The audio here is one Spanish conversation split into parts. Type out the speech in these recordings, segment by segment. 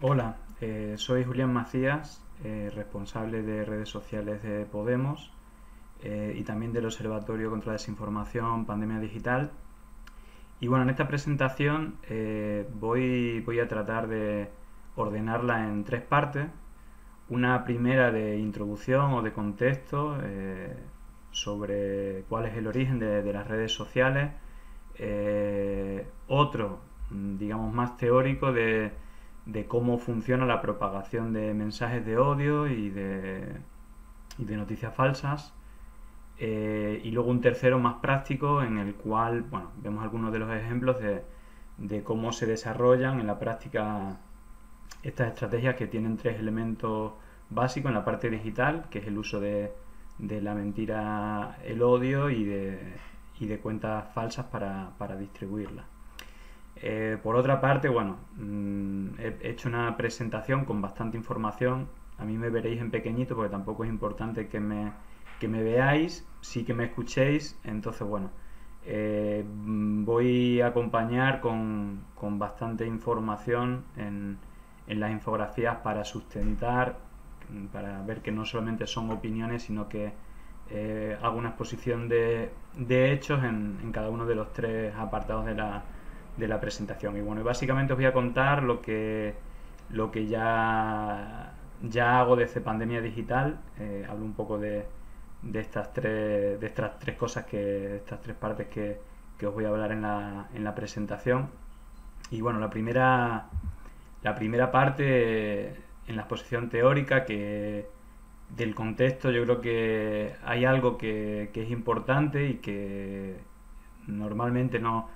Hola, soy Julián Macías, responsable de redes sociales de Podemos y también del Observatorio contra la Desinformación, Pandemia Digital. Y bueno, en esta presentación voy a tratar de ordenarla en tres partes. Una primera de introducción o de contexto sobre cuál es el origen de las redes sociales. Otro, digamos, más teórico de cómo funciona la propagación de mensajes de odio y de noticias falsas. Y luego un tercero más práctico en el cual, bueno, vemos algunos de los ejemplos de cómo se desarrollan en la práctica estas estrategias que tienen tres elementos básicos en la parte digital, que es el uso de la mentira, el odio y de cuentas falsas para distribuirlas. Por otra parte, bueno, he hecho una presentación con bastante información. A mí me veréis en pequeñito porque tampoco es importante que me veáis, sí que me escuchéis. Entonces, bueno, voy a acompañar con bastante información en las infografías para sustentar, para ver que no solamente son opiniones, sino que hago una exposición de hechos en cada uno de los tres apartados de la presentación. Y bueno, básicamente os voy a contar lo que ya hago desde Pandemia Digital. Hablo un poco de estas tres cosas, estas tres partes que os voy a hablar en la presentación. Y bueno, la primera parte en la exposición teórica del contexto, yo creo que hay algo que es importante y que normalmente no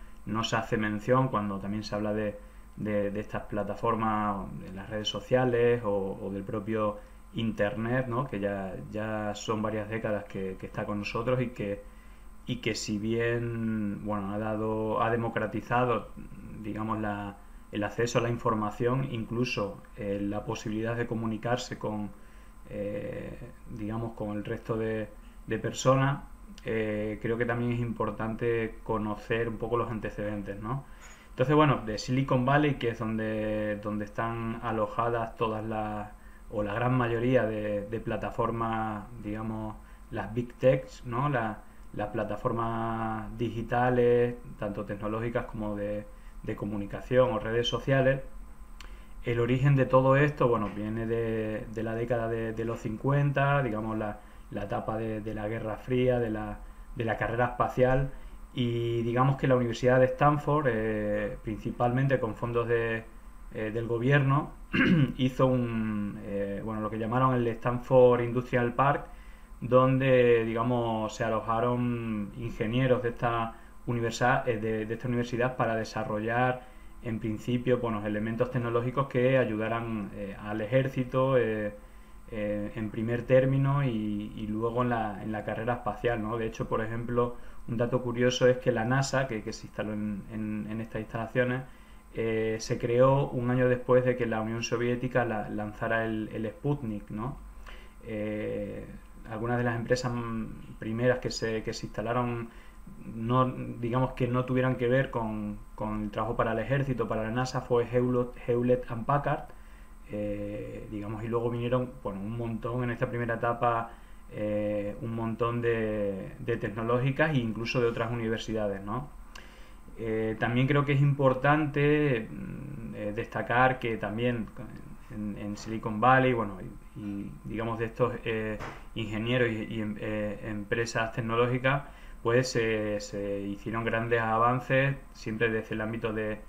se hace mención cuando también se habla de estas plataformas, de las redes sociales o del propio Internet, ¿no? Que ya son varias décadas que está con nosotros y que si bien bueno, ha democratizado, digamos, el acceso a la información, incluso la posibilidad de comunicarse digamos, con el resto de personas. Creo que también es importante conocer un poco los antecedentes, ¿no? Entonces, bueno, de Silicon Valley, que es donde están alojadas todas o la gran mayoría de plataformas, digamos, las Big Techs, ¿no? Las plataformas digitales, tanto tecnológicas como de comunicación o redes sociales. El origen de todo esto, bueno, viene de la década de los 50, digamos, la etapa de la Guerra Fría, de la carrera espacial, y digamos que la Universidad de Stanford, principalmente con fondos del gobierno, hizo bueno, lo que llamaron el Stanford Industrial Park, donde, digamos, se alojaron ingenieros de esta universidad para desarrollar en principio, bueno, elementos tecnológicos que ayudaran al ejército en primer término y luego en la carrera espacial, ¿no? De hecho, por ejemplo, un dato curioso es que la NASA, que se instaló en estas instalaciones, se creó un año después de que la Unión Soviética lanzara el Sputnik, ¿no? Eh, Algunas de las empresas primeras que se instalaron, no, digamos, que no tuvieran que ver con el trabajo para el ejército, para la NASA, fue Hewlett and Packard, digamos, y luego vinieron, bueno, un montón en esta primera etapa, un montón de tecnológicas e incluso de otras universidades, ¿no? También creo que es importante destacar que también en Silicon Valley, bueno, y digamos de estos ingenieros y empresas tecnológicas, pues se hicieron grandes avances siempre desde el ámbito de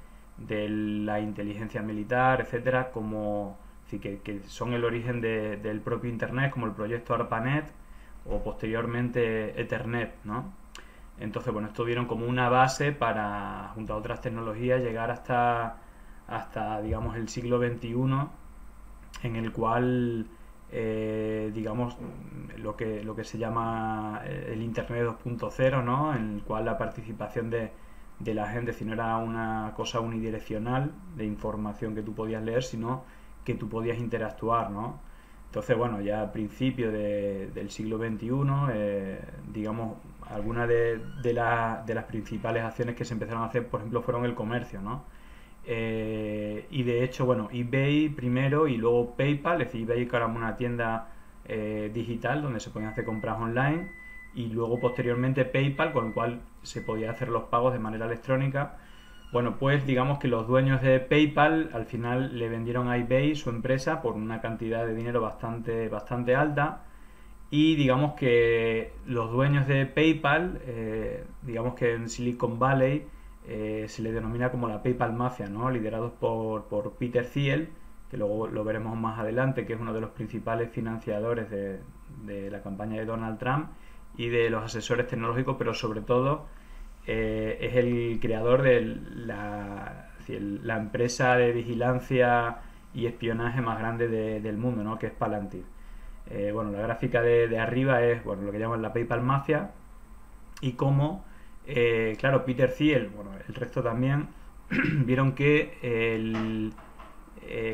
la inteligencia militar, etcétera, como que son el origen del propio Internet, como el proyecto ARPANET o posteriormente Ethernet, ¿no? Entonces, bueno, esto vieron como una base para, junto a otras tecnologías, llegar hasta digamos, el siglo XXI, en el cual, digamos, lo que se llama el Internet 2.0, ¿no? En el cual la participación de la gente, si no era una cosa unidireccional de información que tú podías leer, sino que tú podías interactuar, ¿no? Entonces, bueno, ya a principios del siglo XXI, digamos, algunas de las principales acciones que se empezaron a hacer, por ejemplo, fueron el comercio, ¿no? Y de hecho, bueno, eBay primero y luego PayPal, es decir, eBay que era una tienda digital donde se podían hacer compras online, y luego posteriormente PayPal, con el cual se podía hacer los pagos de manera electrónica. Bueno, pues digamos que los dueños de PayPal al final le vendieron a eBay su empresa por una cantidad de dinero bastante alta, y digamos que los dueños de PayPal, digamos que en Silicon Valley se le denomina como la PayPal Mafia, ¿no? Liderados por Peter Thiel, que luego lo veremos más adelante, que es uno de los principales financiadores de la campaña de Donald Trump y de los asesores tecnológicos, pero sobre todo es el creador de la empresa de vigilancia y espionaje más grande del mundo, ¿no? Que es Palantir. Bueno, la gráfica de arriba es, bueno, lo que llaman la PayPal Mafia, y cómo, claro, Peter Thiel, bueno, el resto también, vieron que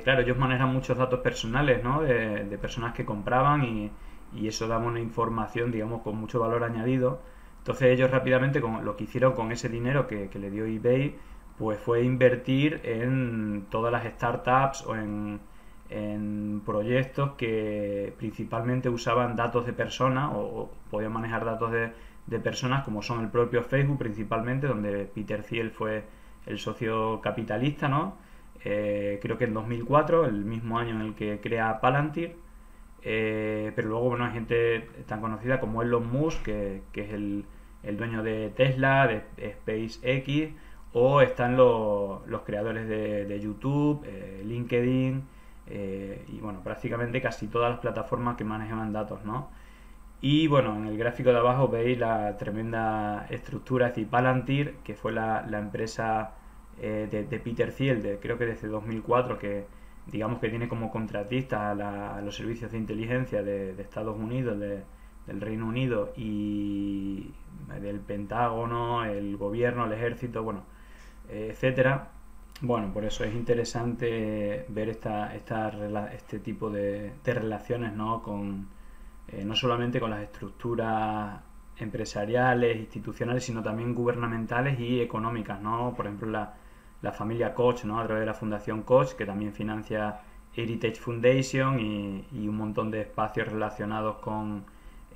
claro, ellos manejan muchos datos personales, ¿no? De personas que compraban, y eso daba una información, digamos, con mucho valor añadido. Entonces ellos rápidamente, lo que hicieron con ese dinero que le dio eBay, pues fue invertir en todas las startups o en proyectos que principalmente usaban datos de personas, o podían manejar datos de personas, como son el propio Facebook principalmente, donde Peter Thiel fue el socio capitalista, ¿no? Creo que en 2004, el mismo año en el que crea Palantir. Pero luego, bueno, hay gente tan conocida como Elon Musk, que es el dueño de Tesla, de SpaceX, o están los creadores de YouTube, LinkedIn, y bueno, prácticamente casi todas las plataformas que manejan datos, ¿no? Y bueno, en el gráfico de abajo veis la tremenda estructura, es decir, Palantir, que fue la empresa de Peter Thiel, creo que desde 2004, que digamos que tiene como contratistas a los servicios de inteligencia de Estados Unidos, del Reino Unido y del Pentágono, el gobierno, el ejército, bueno, etcétera. Bueno, por eso es interesante ver este tipo de relaciones, ¿no? No solamente con las estructuras empresariales, institucionales, sino también gubernamentales y económicas, ¿no? Por ejemplo, la familia Koch, ¿no? A través de la Fundación Koch, que también financia Heritage Foundation, y un montón de espacios relacionados con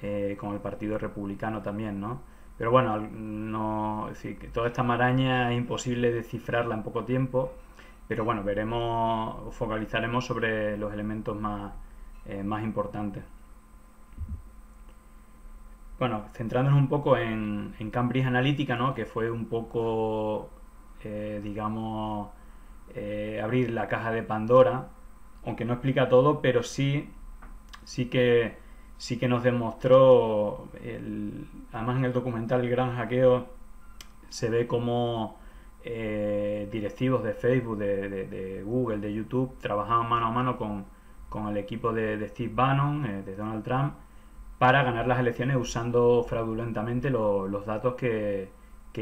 el Partido Republicano también, ¿no? Pero bueno, no, es decir, que toda esta maraña es imposible descifrarla en poco tiempo, pero bueno, focalizaremos sobre los elementos más importantes. Bueno, centrándonos un poco en Cambridge Analytica, ¿no? Que fue un poco, digamos, abrir la caja de Pandora, aunque no explica todo, pero sí que nos demostró, además en el documental El Gran Hackeo se ve como directivos de Facebook, de Google, de YouTube, trabajaban mano a mano con el equipo de Steve Bannon, de Donald Trump, para ganar las elecciones usando fraudulentamente los datos que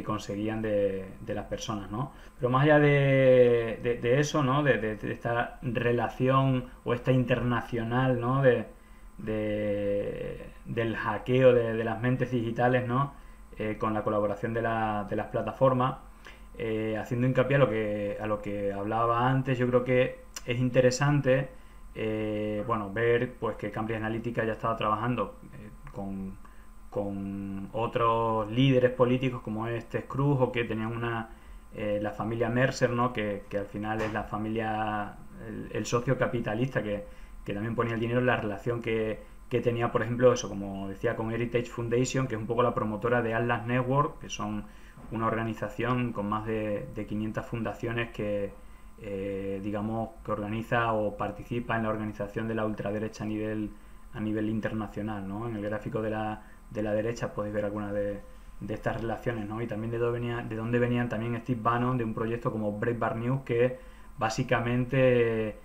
conseguían de las personas, ¿no? Pero más allá de eso, ¿no? De esta relación o esta internacional, ¿no? Del hackeo de las mentes digitales, ¿no? Con la colaboración de las plataformas, haciendo hincapié a lo que hablaba antes. Yo creo que es interesante, bueno, ver pues que Cambridge Analytica ya estaba trabajando con otros líderes políticos como Ted Cruz, o que tenían la familia Mercer, ¿no? Que al final es la familia, el socio capitalista que también ponía el dinero, en la relación que tenía, por ejemplo, eso, como decía, con Heritage Foundation, que es un poco la promotora de Atlas Network, que son una organización con más de 500 fundaciones que, digamos, que organiza o participa en la organización de la ultraderecha a nivel internacional, ¿no? En el gráfico de la derecha podéis ver algunas de estas relaciones, ¿no? Y también de dónde venían también Steve Bannon, de un proyecto como Breitbart News, que básicamente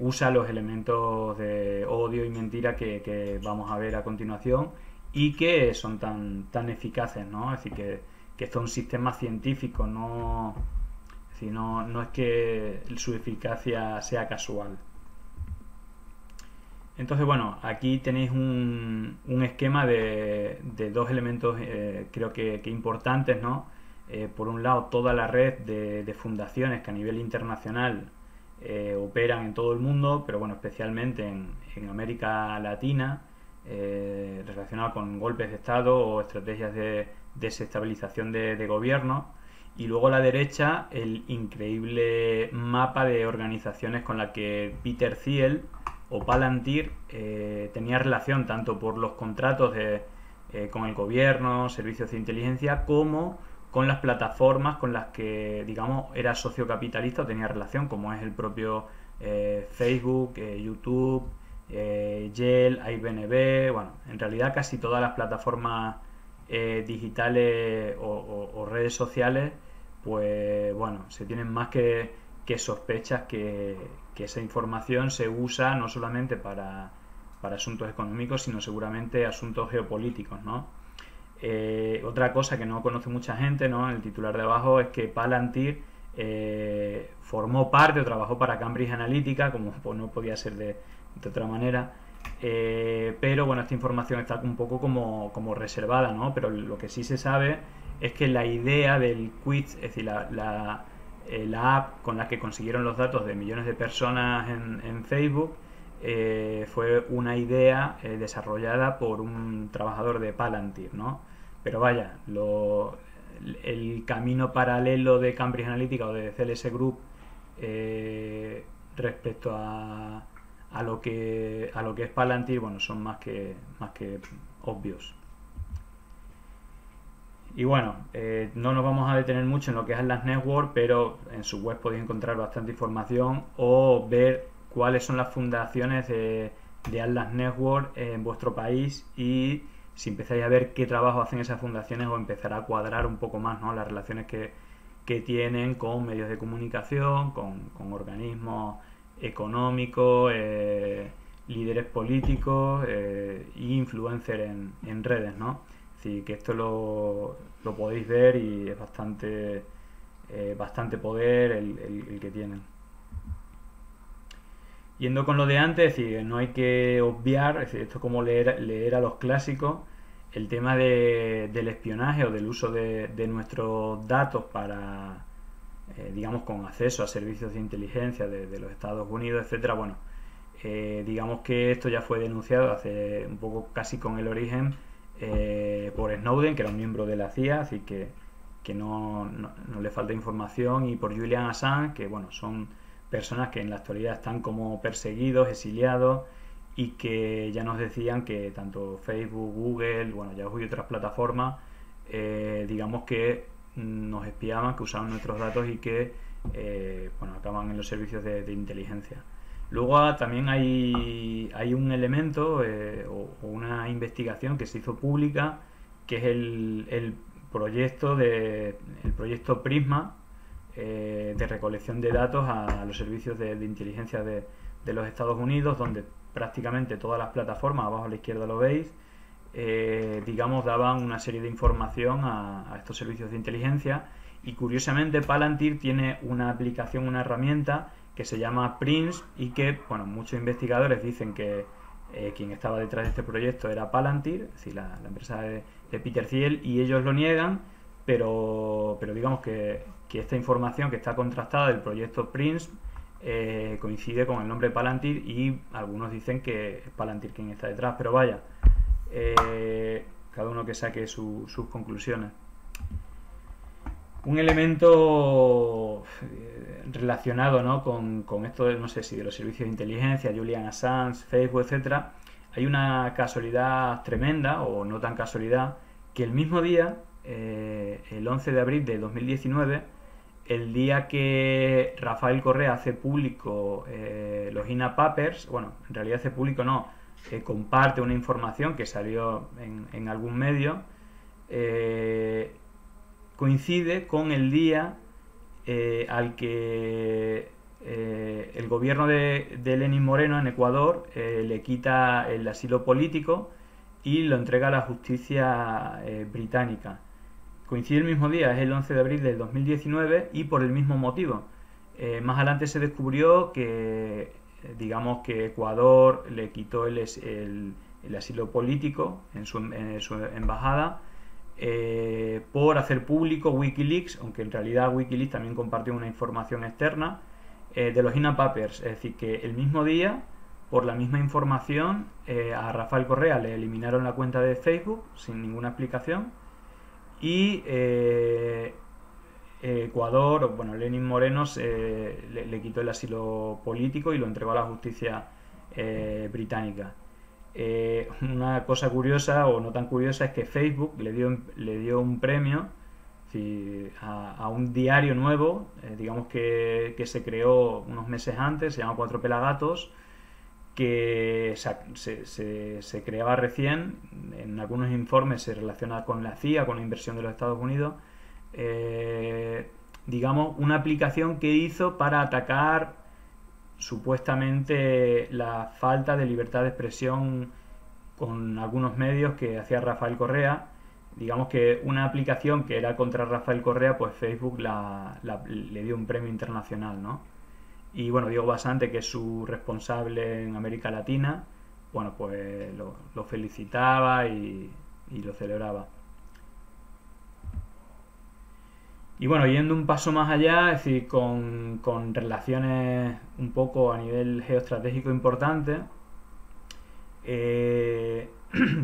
usa los elementos de odio y mentira que vamos a ver a continuación, y que son tan eficaces, ¿no? Es decir, que esto es un sistema científico, es decir, no es que su eficacia sea casual. Entonces, bueno, aquí tenéis un esquema de dos elementos, creo que importantes, ¿no? por un lado, toda la red de fundaciones que a nivel internacional operan en todo el mundo, pero bueno, especialmente en América Latina, relacionado con golpes de Estado o estrategias de desestabilización de gobierno. Y luego a la derecha, el increíble mapa de organizaciones con la que Peter Thiel o Palantir tenía relación, tanto por los contratos con el gobierno, servicios de inteligencia, como con las plataformas con las que, digamos, era socio capitalista o tenía relación, como es el propio Facebook, YouTube, Yale, Airbnb. Bueno, en realidad casi todas las plataformas digitales o redes sociales, pues bueno, se tienen más que sospechas que esa información se usa no solamente para asuntos económicos, sino seguramente asuntos geopolíticos, ¿no? Otra cosa que no conoce mucha gente, ¿no? En el titular de abajo es que Palantir formó parte o trabajó para Cambridge Analytica, como pues, no podía ser de otra manera. Pero bueno, esta información está un poco como reservada, ¿no? Pero lo que sí se sabe es que la idea del Quiz, es decir, la app con la que consiguieron los datos de millones de personas en Facebook, fue una idea desarrollada por un trabajador de Palantir, ¿no? Pero vaya, el camino paralelo de Cambridge Analytica o de CLS Group respecto a lo que es Palantir, bueno, son más que obvios. Y bueno, no nos vamos a detener mucho en lo que es Atlas Network, pero en su web podéis encontrar bastante información o ver cuáles son las fundaciones de Atlas Network en vuestro país, y si empezáis a ver qué trabajo hacen esas fundaciones, os empezará a cuadrar un poco más, ¿no? Las relaciones que tienen con medios de comunicación, con organismos económicos, líderes políticos e influencers en redes, ¿no? Es decir, que esto lo podéis ver y es bastante poder el que tienen. Yendo con lo de antes, es decir, no hay que obviar, es decir, esto es como leer a los clásicos, el tema del espionaje o del uso de nuestros datos para, digamos, con acceso a servicios de inteligencia de los Estados Unidos, etcétera. Bueno, digamos que esto ya fue denunciado hace un poco casi con el origen por Snowden, que era un miembro de la CIA, así que no le falta información, y por Julian Assange, que bueno, son personas que en la actualidad están como perseguidos, exiliados, y que ya nos decían que tanto Facebook, Google, bueno, Yahoo y otras plataformas, digamos que nos espiaban, que usaban nuestros datos y que bueno, acaban en los servicios de inteligencia. Luego también hay un elemento o una investigación que se hizo pública, que es el proyecto Prisma, de recolección de datos a los servicios de inteligencia de los Estados Unidos, donde prácticamente todas las plataformas, abajo a la izquierda lo veis, digamos, daban una serie de información a estos servicios de inteligencia. Y curiosamente Palantir tiene una aplicación, una herramienta que se llama Prince, y que, bueno, muchos investigadores dicen que quien estaba detrás de este proyecto era Palantir, es decir, la empresa de Peter Thiel, y ellos lo niegan, pero digamos que esta información que está contrastada del proyecto Prince coincide con el nombre Palantir, y algunos dicen que es Palantir quien está detrás, pero vaya, cada uno que saque sus conclusiones. Un elemento relacionado, ¿no? con esto de, no sé si de los servicios de inteligencia, Julian Assange, Facebook, etcétera. Hay una casualidad tremenda, o no tan casualidad, que el mismo día, el 11 de abril de 2019, el día que Rafael Correa hace público los INA Papers, bueno, en realidad hace público no, comparte una información que salió en algún medio, coincide con el día al que el gobierno de Lenín Moreno en Ecuador le quita el asilo político y lo entrega a la justicia británica. Coincide el mismo día, es el 11 de abril del 2019, y por el mismo motivo. Más adelante se descubrió que, digamos, que Ecuador le quitó el asilo político en su embajada, por hacer público Wikileaks, aunque en realidad Wikileaks también compartió una información externa, de los INA Papers. Es decir, que el mismo día, por la misma información, a Rafael Correa le eliminaron la cuenta de Facebook sin ninguna explicación y Ecuador, bueno, Lenín Moreno le quitó el asilo político y lo entregó a la justicia británica. Una cosa curiosa o no tan curiosa es que Facebook le dio un premio a un diario nuevo, digamos que se creó unos meses antes, se llama Cuatro Pelagatos, que se creaba recién. En algunos informes se relaciona con la CIA, con la inversión de los Estados Unidos. Digamos, una aplicación que hizo para atacar supuestamente la falta de libertad de expresión con algunos medios que hacía Rafael Correa. Digamos que una aplicación que era contra Rafael Correa, pues Facebook le dio un premio internacional, ¿no? Y bueno, Diego Basante, que es su responsable en América Latina, bueno, pues lo felicitaba y lo celebraba. Y bueno, yendo un paso más allá, es decir, con relaciones un poco a nivel geoestratégico importante,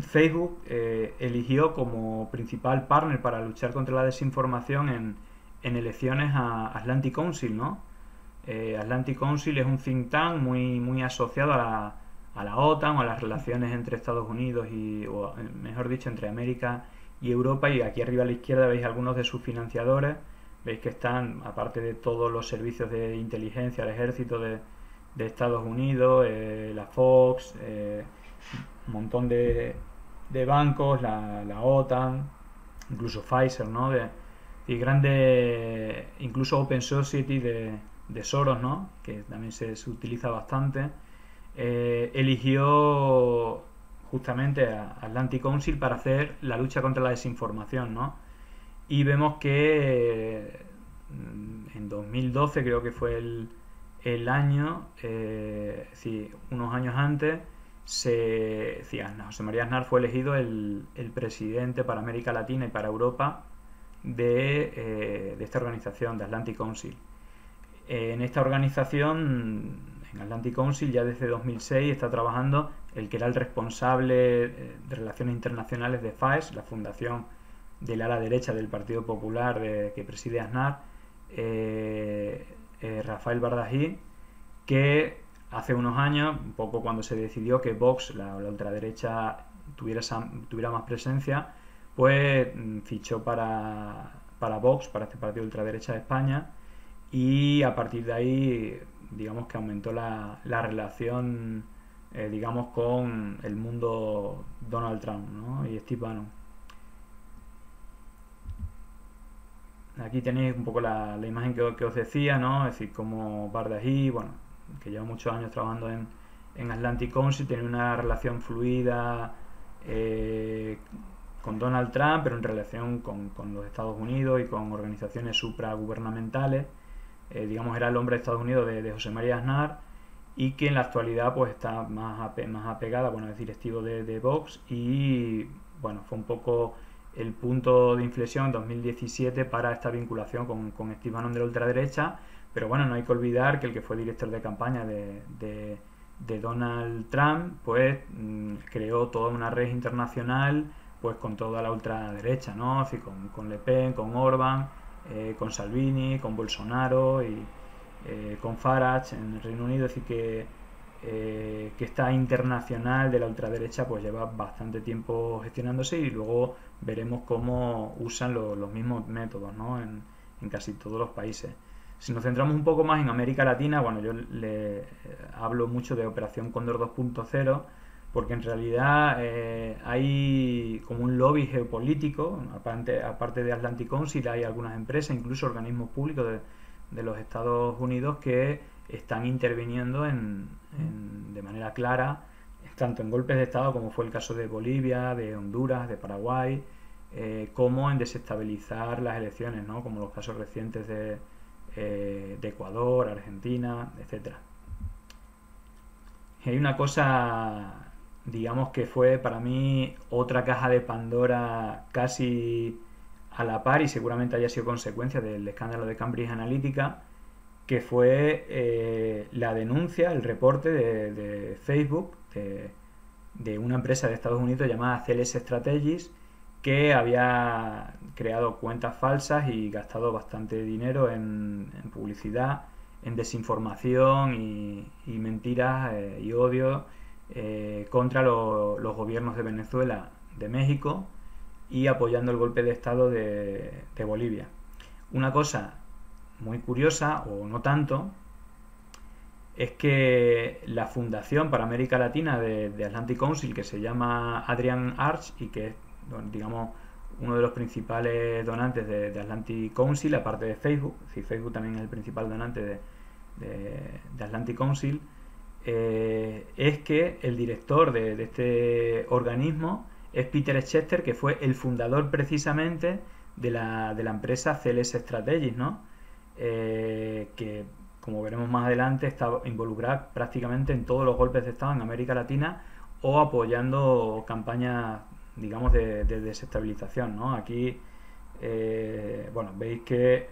Facebook eligió como principal partner para luchar contra la desinformación en elecciones a Atlantic Council, ¿no? Atlantic Council es un think tank muy asociado a la OTAN o a las relaciones entre Estados Unidos o mejor dicho, entre América y Europa. Y aquí arriba a la izquierda veis algunos de sus financiadores. Veis que están, aparte de todos los servicios de inteligencia, el ejército de Estados Unidos, la Fox, un montón de bancos, la OTAN, incluso Pfizer, ¿no? Y grandes, incluso Open Society de Soros, ¿no? Que también se utiliza bastante. Eligió justamente a Atlantic Council para hacer la lucha contra la desinformación, ¿no? Y vemos que en 2012 creo que fue el año, sí, unos años antes, José María Aznar fue elegido el presidente para América Latina y para Europa de esta organización, de Atlantic Council. En esta organización, en Atlantic Council, ya desde 2006 está trabajando el que era el responsable de Relaciones Internacionales de FAES, la fundación del ala derecha del Partido Popular que preside Aznar, Rafael Bardají, que hace unos años, un poco cuando se decidió que Vox, la ultraderecha, tuviera más presencia, pues fichó para Vox, para este partido ultraderecha de España, y a partir de ahí, digamos que aumentó la relación, digamos, con el mundo Donald Trump, ¿no? Y Steve Bannon. Aquí tenéis un poco la imagen que os decía, ¿no? Es decir, como Bardají, bueno, que lleva muchos años trabajando en Atlantic Council, tiene una relación fluida con Donald Trump, pero en relación con los Estados Unidos y con organizaciones supragubernamentales. Digamos, era el hombre de Estados Unidos de José María Aznar, y que en la actualidad pues está más apegada, bueno, es directivo de Vox, y bueno, fue un poco el punto de inflexión en 2017 para esta vinculación con Steve Bannon de la ultraderecha. Pero bueno, no hay que olvidar que el que fue director de campaña de Donald Trump, pues creó toda una red internacional pues con toda la ultraderecha, ¿no? Así, con Le Pen, con Orbán, con Salvini, con Bolsonaro y con Farage en el Reino Unido. Es decir, que esta internacional de la ultraderecha pues lleva bastante tiempo gestionándose, y luego veremos cómo usan los mismos métodos, ¿no? en casi todos los países. Si nos centramos un poco más en América Latina, bueno, yo le hablo mucho de Operación Cóndor 2.0, porque en realidad hay como un lobby geopolítico. Aparte de Atlantic Council, hay algunas empresas, incluso organismos públicos de los Estados Unidos, que están interviniendo de manera clara, tanto en golpes de Estado, como fue el caso de Bolivia, de Honduras, de Paraguay, como en desestabilizar las elecciones, ¿no? Como los casos recientes de Ecuador, Argentina, etcétera. Y hay una cosa digamos que fue para mí otra caja de Pandora casi a la par y seguramente haya sido consecuencia del escándalo de Cambridge Analytica, que fue la denuncia, el reporte de Facebook, de una empresa de Estados Unidos llamada CLS Strategies, que había creado cuentas falsas y gastado bastante dinero en publicidad, en desinformación y mentiras y odio contra los gobiernos de Venezuela, de México y apoyando el golpe de Estado de Bolivia. Una cosa muy curiosa, o no tanto, es que la Fundación para América Latina de Atlantic Council, que se llama Adrian Arch y que es, digamos, uno de los principales donantes de Atlantic Council, aparte de Facebook, si Facebook también es el principal donante de Atlantic Council, es que el director de este organismo es Peter Schachter, que fue el fundador precisamente de la empresa CLS Strategies, ¿no? Que, como veremos más adelante, está involucrada prácticamente en todos los golpes de Estado en América Latina o apoyando campañas, digamos, de desestabilización, ¿no? Aquí, bueno, veis que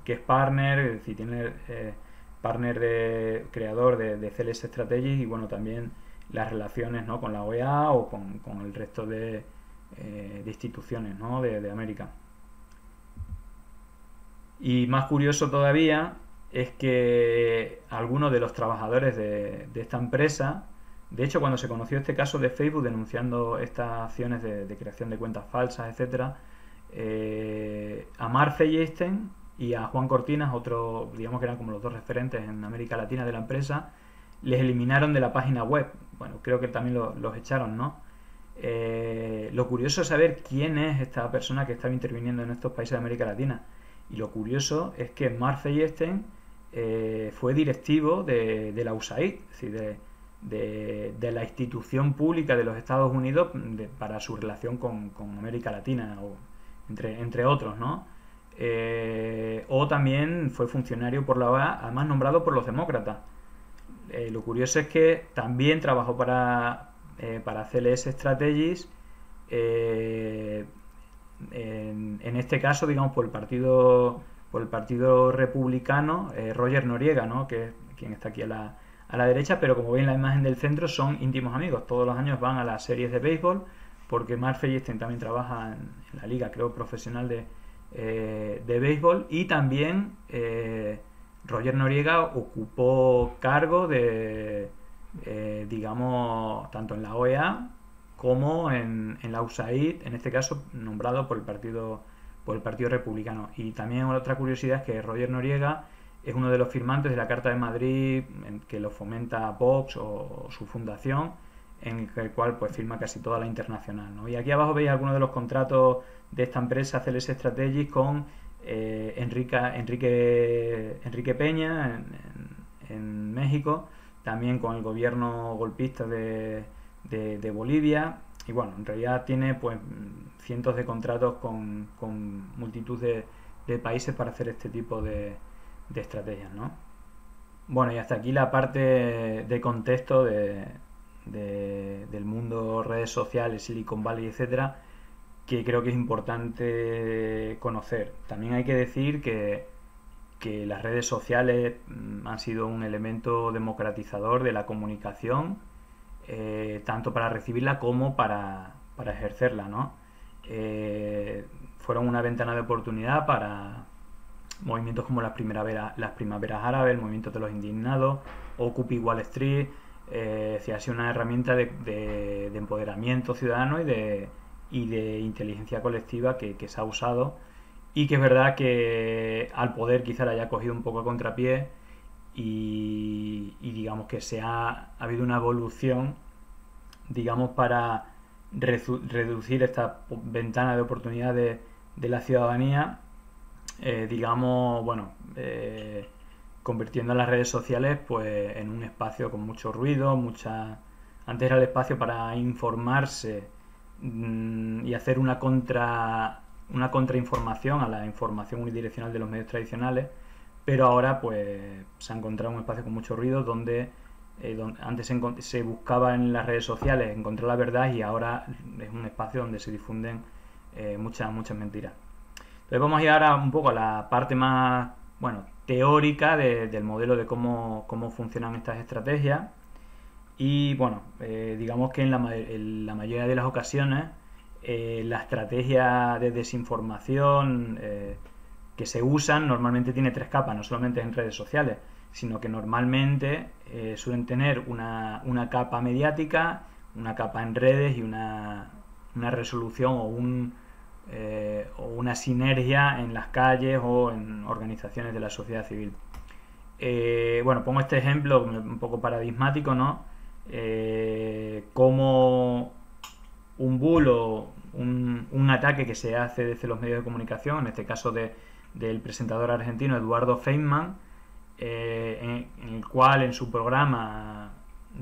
es partner, es decir, tiene partner creador de CLS Strategies y, bueno, también las relaciones, ¿no?, con la OEA o con el resto de instituciones, ¿no?, de América. Y más curioso todavía es que algunos de los trabajadores de esta empresa, de hecho, cuando se conoció este caso de Facebook denunciando estas acciones de creación de cuentas falsas, etcétera, a Mark Feijenstein y a Juan Cortinas, otro, digamos que eran como los dos referentes en América Latina de la empresa, les eliminaron de la página web. Bueno, creo que también los echaron, ¿no? Lo curioso es saber quién es esta persona que estaba interviniendo en estos países de América Latina. Y lo curioso es que Mark Feijenstein fue directivo de la USAID, es decir, de la institución pública de los Estados Unidos para su relación con América Latina, o entre otros, ¿no? O también fue funcionario por la OEA, además nombrado por los demócratas. Lo curioso es que también trabajó para CLS Strategies, en este caso, digamos, por el partido republicano, Roger Noriega, ¿no?, que es quien está aquí a la derecha, pero como veis en la imagen del centro son íntimos amigos. Todos los años van a las series de béisbol, porque Mark Feijenstein también trabaja en la liga, creo, profesional de béisbol, y también Roger Noriega ocupó cargo digamos, tanto en la OEA como en la USAID, en este caso nombrado por el partido republicano. Y también otra curiosidad es que Roger Noriega es uno de los firmantes de la Carta de Madrid, que lo fomenta Vox o su fundación, en el cual pues firma casi toda la internacional, ¿no? Y aquí abajo veis algunos de los contratos de esta empresa CLS Strategies con Enrique Peña en México, también con el gobierno golpista de Bolivia, y bueno, en realidad tiene pues cientos de contratos con multitud de países para hacer este tipo de estrategias, ¿no? Bueno, y hasta aquí la parte de contexto del mundo redes sociales, Silicon Valley, etcétera, que creo que es importante conocer. También hay que decir que las redes sociales han sido un elemento democratizador de la comunicación, tanto para recibirla como para ejercerla, ¿no? Fueron una ventana de oportunidad para movimientos como las primaveras árabes, el movimiento de los indignados, Occupy Wall Street. Ha sido una herramienta de empoderamiento ciudadano y de inteligencia colectiva que se ha usado, y que es verdad que al poder quizá la haya cogido un poco a contrapié y digamos que ha habido una evolución, digamos, para reducir esta ventana de oportunidad de la ciudadanía, digamos, bueno, convirtiendo a las redes sociales pues en un espacio con mucho ruido, antes era el espacio para informarse y hacer una contrainformación a la información unidireccional de los medios tradicionales, pero ahora pues se ha encontrado un espacio con mucho ruido donde Antes se buscaba en las redes sociales encontrar la verdad y ahora es un espacio donde se difunden muchas mentiras. Entonces vamos a ir ahora un poco a la parte más, bueno, teórica del modelo de cómo funcionan estas estrategias. Y bueno, digamos que en la mayoría de las ocasiones la estrategia de desinformación que se usan normalmente tiene tres capas, no solamente en redes sociales, sino que normalmente suelen tener una capa mediática, una capa en redes y una resolución o una sinergia en las calles o en organizaciones de la sociedad civil. Bueno, pongo este ejemplo un poco paradigmático, ¿no? Como un bulo, un ataque que se hace desde los medios de comunicación, en este caso del presentador argentino Eduardo Feynman, en el cual en su programa,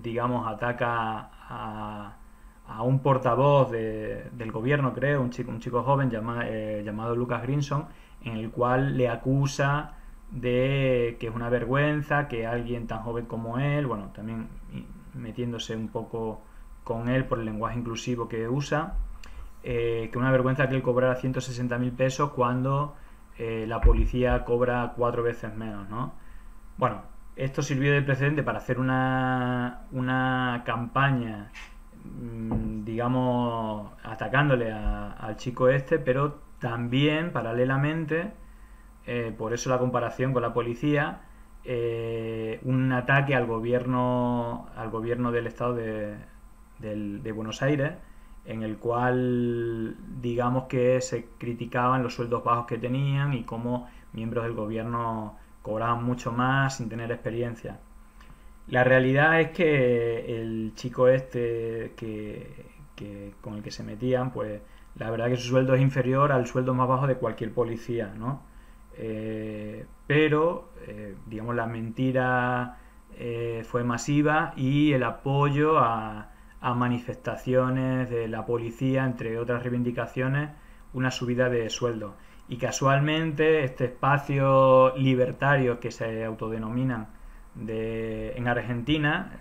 digamos, ataca a un portavoz del gobierno, creo, un chico joven llamado Lucas Grimson, en el cual le acusa de que es una vergüenza que alguien tan joven como él, bueno, también metiéndose un poco con él por el lenguaje inclusivo que usa, que una vergüenza que él cobrara 160.000 pesos cuando la policía cobra 4 veces menos, ¿no? Bueno, esto sirvió de precedente para hacer una campaña, digamos, atacándole al chico este, pero también, paralelamente, por eso la comparación con la policía, un ataque al gobierno del estado de Buenos Aires, en el cual digamos que se criticaban los sueldos bajos que tenían y cómo miembros del gobierno cobraban mucho más sin tener experiencia. La realidad es que el chico este con el que se metían, pues la verdad que su sueldo es inferior al sueldo más bajo de cualquier policía, ¿no? Pero digamos, la mentira fue masiva y el apoyo a manifestaciones de la policía, entre otras reivindicaciones, una subida de sueldo. Y casualmente este espacio libertario que se autodenominan en Argentina,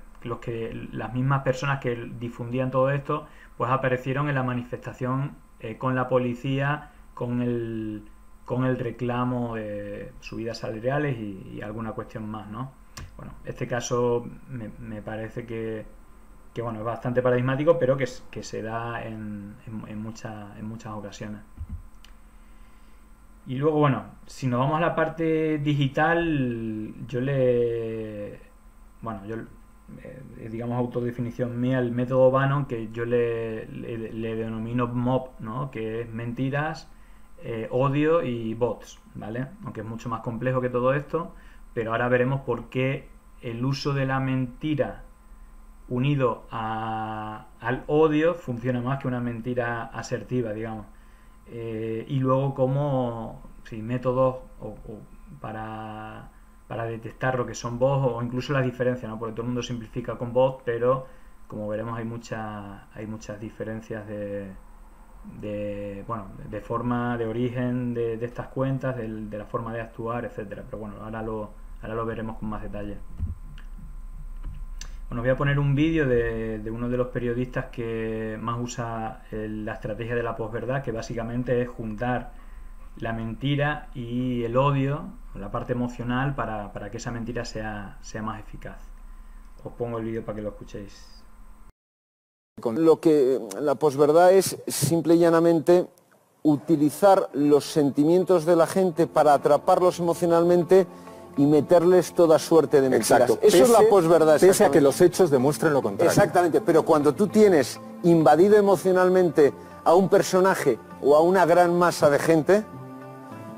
las mismas personas que difundían todo esto, pues aparecieron en la manifestación con la policía, con el reclamo de subidas salariales y alguna cuestión más, ¿no? Bueno, este caso me parece que bueno, es bastante paradigmático, pero que se da en muchas ocasiones. Y luego, bueno, si nos vamos a la parte digital, digamos, autodefinición mía, el método Bannon, que yo le denomino MOB, ¿no? Que es mentiras, odio y bots, ¿vale? Aunque es mucho más complejo que todo esto, pero ahora veremos por qué el uso de la mentira unido al odio funciona más que una mentira asertiva, digamos. Y luego como métodos para detectar lo que son bots o incluso las diferencias, ¿no? Porque todo el mundo simplifica con bots, pero como veremos hay muchas diferencias de forma, de origen de estas cuentas, de la forma de actuar, etcétera. Pero bueno, ahora lo veremos con más detalle. Bueno, os voy a poner un vídeo de uno de los periodistas que más usa la estrategia de la posverdad, que básicamente es juntar la mentira y el odio, la parte emocional, para que esa mentira sea más eficaz. Os pongo el vídeo para que lo escuchéis. Lo que la posverdad es simple y llanamente utilizar los sentimientos de la gente para atraparlos emocionalmente y meterles toda suerte de mentiras. Exacto. Eso es la posverdad. Pese a que los hechos demuestren lo contrario. Exactamente, pero cuando tú tienes invadido emocionalmente a un personaje o a una gran masa de gente,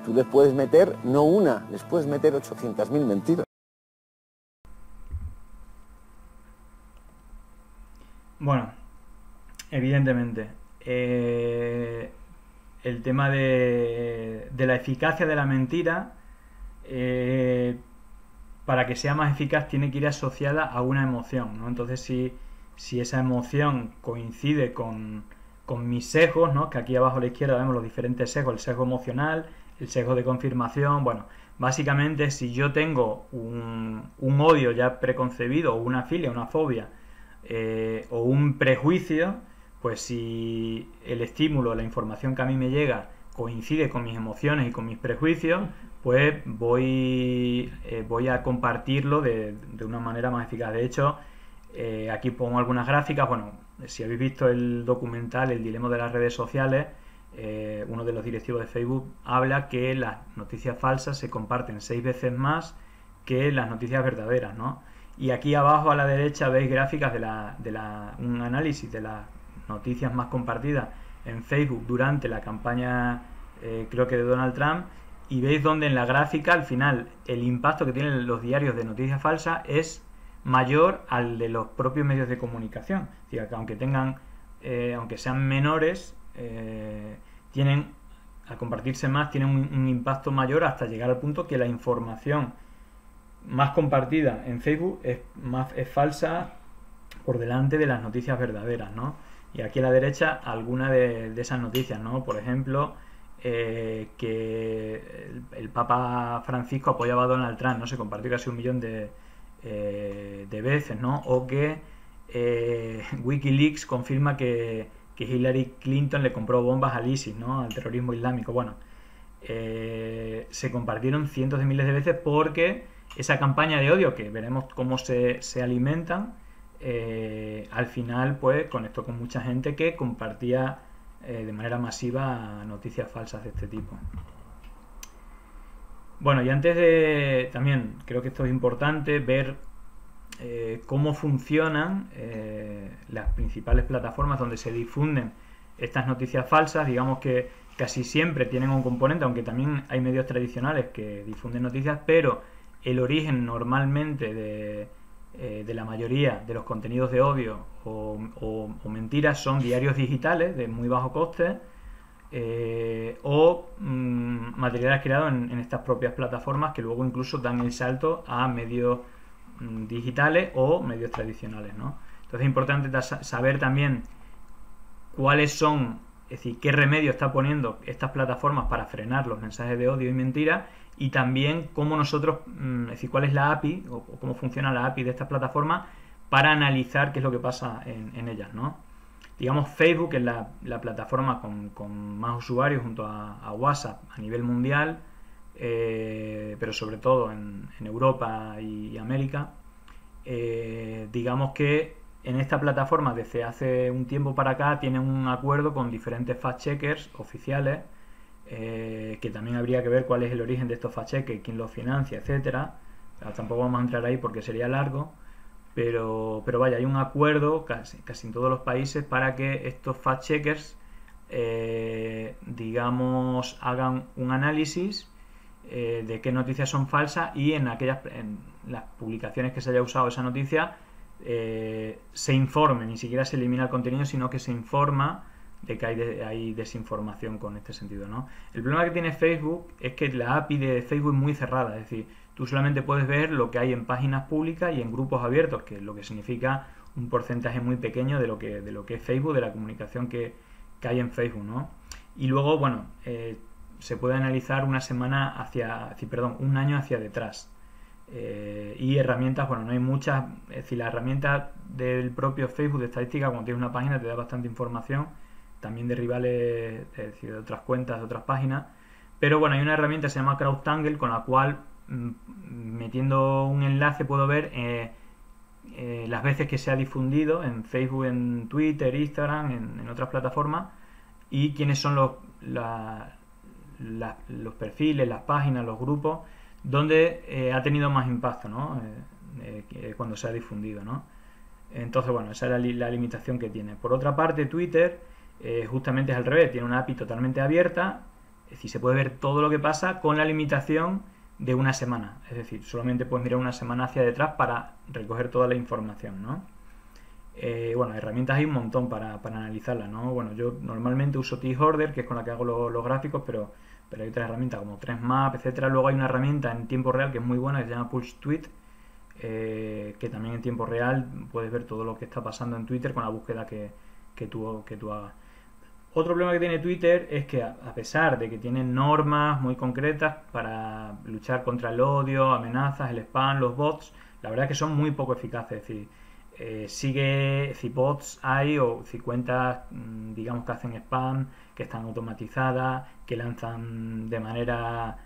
tú les puedes meter, no una, les puedes meter 800.000 mentiras. Bueno, evidentemente, el tema de la eficacia de la mentira, para que sea más eficaz tiene que ir asociada a una emoción, ¿no? Entonces si esa emoción coincide con mis sesgos, ¿no? Que aquí abajo a la izquierda vemos los diferentes sesgos, el sesgo emocional, el sesgo de confirmación. Bueno, básicamente si yo tengo un odio ya preconcebido, o una filia, una fobia, o un prejuicio, pues si el estímulo, la información que a mí me llega coincide con mis emociones y con mis prejuicios, pues voy a compartirlo de una manera más eficaz. De hecho, aquí pongo algunas gráficas. Bueno, si habéis visto el documental El dilema de las redes sociales, uno de los directivos de Facebook habla que las noticias falsas se comparten 6 veces más que las noticias verdaderas, ¿no? Y aquí abajo a la derecha veis gráficas un análisis de las noticias más compartidas en Facebook durante la campaña, creo que de Donald Trump, y veis donde en la gráfica al final el impacto que tienen los diarios de noticias falsas es mayor al de los propios medios de comunicación. Es decir, que aunque sean menores, al compartirse más, tienen un impacto mayor hasta llegar al punto que la información más compartida en Facebook es falsa por delante de las noticias verdaderas, ¿no? Y aquí a la derecha alguna de esas noticias, ¿no? Por ejemplo, que el Papa Francisco apoyaba a Donald Trump, ¿no? Se compartió casi 1 millón de veces, ¿no? O que Wikileaks confirma que Hillary Clinton le compró bombas al ISIS, ¿no? Al terrorismo islámico. Bueno, se compartieron cientos de miles de veces porque esa campaña de odio, que veremos cómo se alimentan, al final pues conectó con mucha gente que compartía de manera masiva noticias falsas de este tipo. Bueno, y antes de... también creo que esto es importante ver cómo funcionan las principales plataformas donde se difunden estas noticias falsas. Digamos que casi siempre tienen un componente, aunque también hay medios tradicionales que difunden noticias, pero el origen normalmente de la mayoría de los contenidos de odio o mentiras son diarios digitales de muy bajo coste, o materiales creados en estas propias plataformas que luego incluso dan el salto a medios digitales o medios tradicionales, ¿no? Entonces es importante saber también cuáles son, es decir, qué remedio está poniendo estas plataformas para frenar los mensajes de odio y mentira, y también cómo nosotros, es decir, cuál es la API o cómo funciona la API de estas plataformas para analizar qué es lo que pasa en ellas, ¿no? Digamos, Facebook es la plataforma con más usuarios junto a WhatsApp a nivel mundial, pero sobre todo en Europa y América. Digamos que en esta plataforma desde hace un tiempo para acá tienen un acuerdo con diferentes fact-checkers oficiales, que también habría que ver cuál es el origen de estos fact-checkers, quién los financia, etcétera. Tampoco vamos a entrar ahí porque sería largo, pero vaya, hay un acuerdo casi en todos los países para que estos fact-checkers digamos, hagan un análisis de qué noticias son falsas, y en las publicaciones que se haya usado esa noticia se informe, ni siquiera se elimina el contenido, sino que se informa de que hay desinformación con este sentido, ¿no? El problema que tiene Facebook es que la API de Facebook es muy cerrada, es decir, tú solamente puedes ver lo que hay en páginas públicas y en grupos abiertos, que es lo que significa un porcentaje muy pequeño de lo que es Facebook, de la comunicación que hay en Facebook, ¿no? Y luego, bueno, se puede analizar un año hacia detrás. Y herramientas, bueno, no hay muchas, es decir, la herramienta del propio Facebook de estadística, cuando tienes una página te da bastante información, también de rivales, es decir, de otras cuentas, de otras páginas, pero bueno, hay una herramienta que se llama CrowdTangle, con la cual metiendo un enlace puedo ver las veces que se ha difundido en Facebook, en Twitter, Instagram, en otras plataformas, y quiénes son los perfiles, las páginas, los grupos donde ha tenido más impacto, ¿no? Cuando se ha difundido, ¿no? Entonces, bueno, esa es la limitación que tiene. Por otra parte, Twitter justamente es al revés, tiene una API totalmente abierta, es decir, se puede ver todo lo que pasa con la limitación de una semana, es decir, solamente puedes mirar una semana hacia detrás para recoger toda la información, ¿no? Bueno, herramientas hay un montón para analizarla, ¿no? Bueno, yo normalmente uso T-Hoarder, que es con la que hago los gráficos, pero hay otras herramientas como TrendMap, etcétera. Luego hay una herramienta en tiempo real que es muy buena, que se llama Pulse Tweet, que también en tiempo real puedes ver todo lo que está pasando en Twitter con la búsqueda que tú hagas. Otro problema que tiene Twitter es que a pesar de que tiene normas muy concretas para luchar contra el odio, amenazas, el spam, los bots, la verdad es que son muy poco eficaces. Es decir, si bots hay o si cuentas, digamos, que hacen spam, que están automatizadas, que lanzan de manera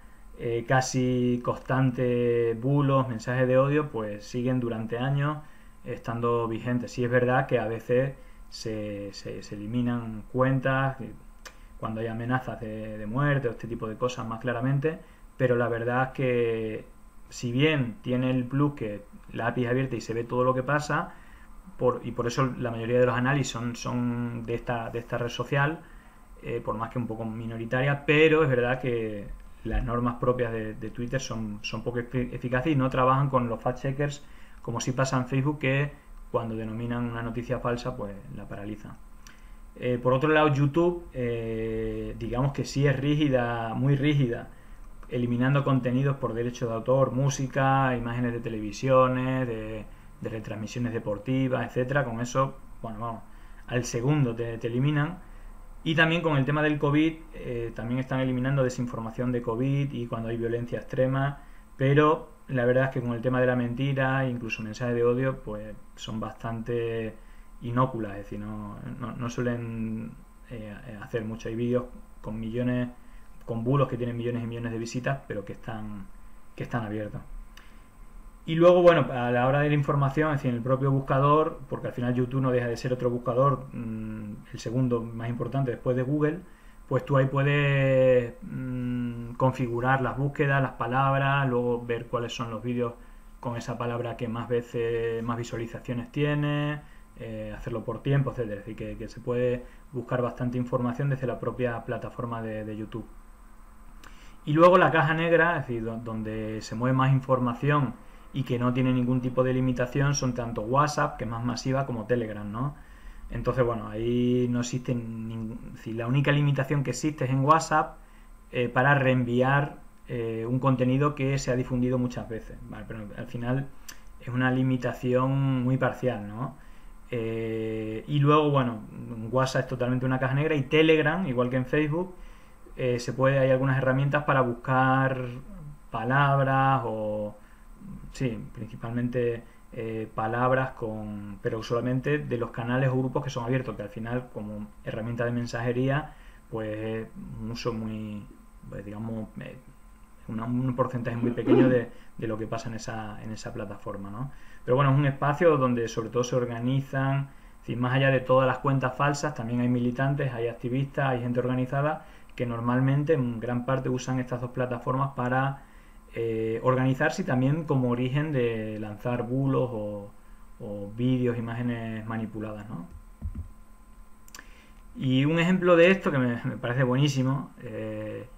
casi constante bulos, mensajes de odio, pues siguen durante años estando vigentes. Sí es verdad que a veces se eliminan cuentas cuando hay amenazas de muerte o este tipo de cosas más claramente, pero la verdad es que si bien tiene el plus que la API es abierta y se ve todo lo que pasa, y por eso la mayoría de los análisis son de esta red social, por más que un poco minoritaria, pero es verdad que las normas propias de Twitter son poco eficaces y no trabajan con los fact-checkers como si pasa en Facebook, que cuando denominan una noticia falsa, pues la paralizan. Por otro lado, YouTube, digamos que sí es rígida, muy rígida, eliminando contenidos por derechos de autor, música, imágenes de televisiones, de retransmisiones deportivas, etcétera. Con eso, bueno, vamos, al segundo te eliminan. Y también con el tema del COVID, también están eliminando desinformación de COVID y cuando hay violencia extrema, pero la verdad es que con el tema de la mentira, incluso mensajes de odio, pues son bastante inóculas, es decir, no suelen hacer mucho. Hay vídeos con millones, con bulos que tienen millones y millones de visitas, pero que están abiertos. Y luego, bueno, a la hora de la información, es decir, en el propio buscador, porque al final YouTube no deja de ser otro buscador, el segundo más importante después de Google, pues tú ahí puedes configurar las búsquedas, las palabras, luego ver cuáles son los vídeos con esa palabra que más veces, más visualizaciones tiene, hacerlo por tiempo, etcétera. Es decir, que se puede buscar bastante información desde la propia plataforma de YouTube. Y luego la caja negra, es decir, donde se mueve más información y que no tiene ningún tipo de limitación, son tanto WhatsApp, que es más masiva, como Telegram, ¿no? Entonces, bueno, ahí no existe la única limitación que existe es en WhatsApp para reenviar un contenido que se ha difundido muchas veces, ¿vale? Pero al final es una limitación muy parcial, ¿no? Y luego, bueno, WhatsApp es totalmente una caja negra, y Telegram, igual que en Facebook, hay algunas herramientas para buscar palabras o... Sí, principalmente palabras pero solamente de los canales o grupos que son abiertos, que al final, como herramienta de mensajería, pues es un uso muy, pues, digamos, un porcentaje muy pequeño de lo que pasa en esa plataforma, ¿no? Pero bueno, es un espacio donde sobre todo se organizan, es decir, más allá de todas las cuentas falsas, también hay militantes, hay activistas, hay gente organizada que normalmente en gran parte usan estas dos plataformas para organizarse, y también como origen de lanzar bulos o vídeos, imágenes manipuladas, ¿no? Y un ejemplo de esto que me parece buenísimo es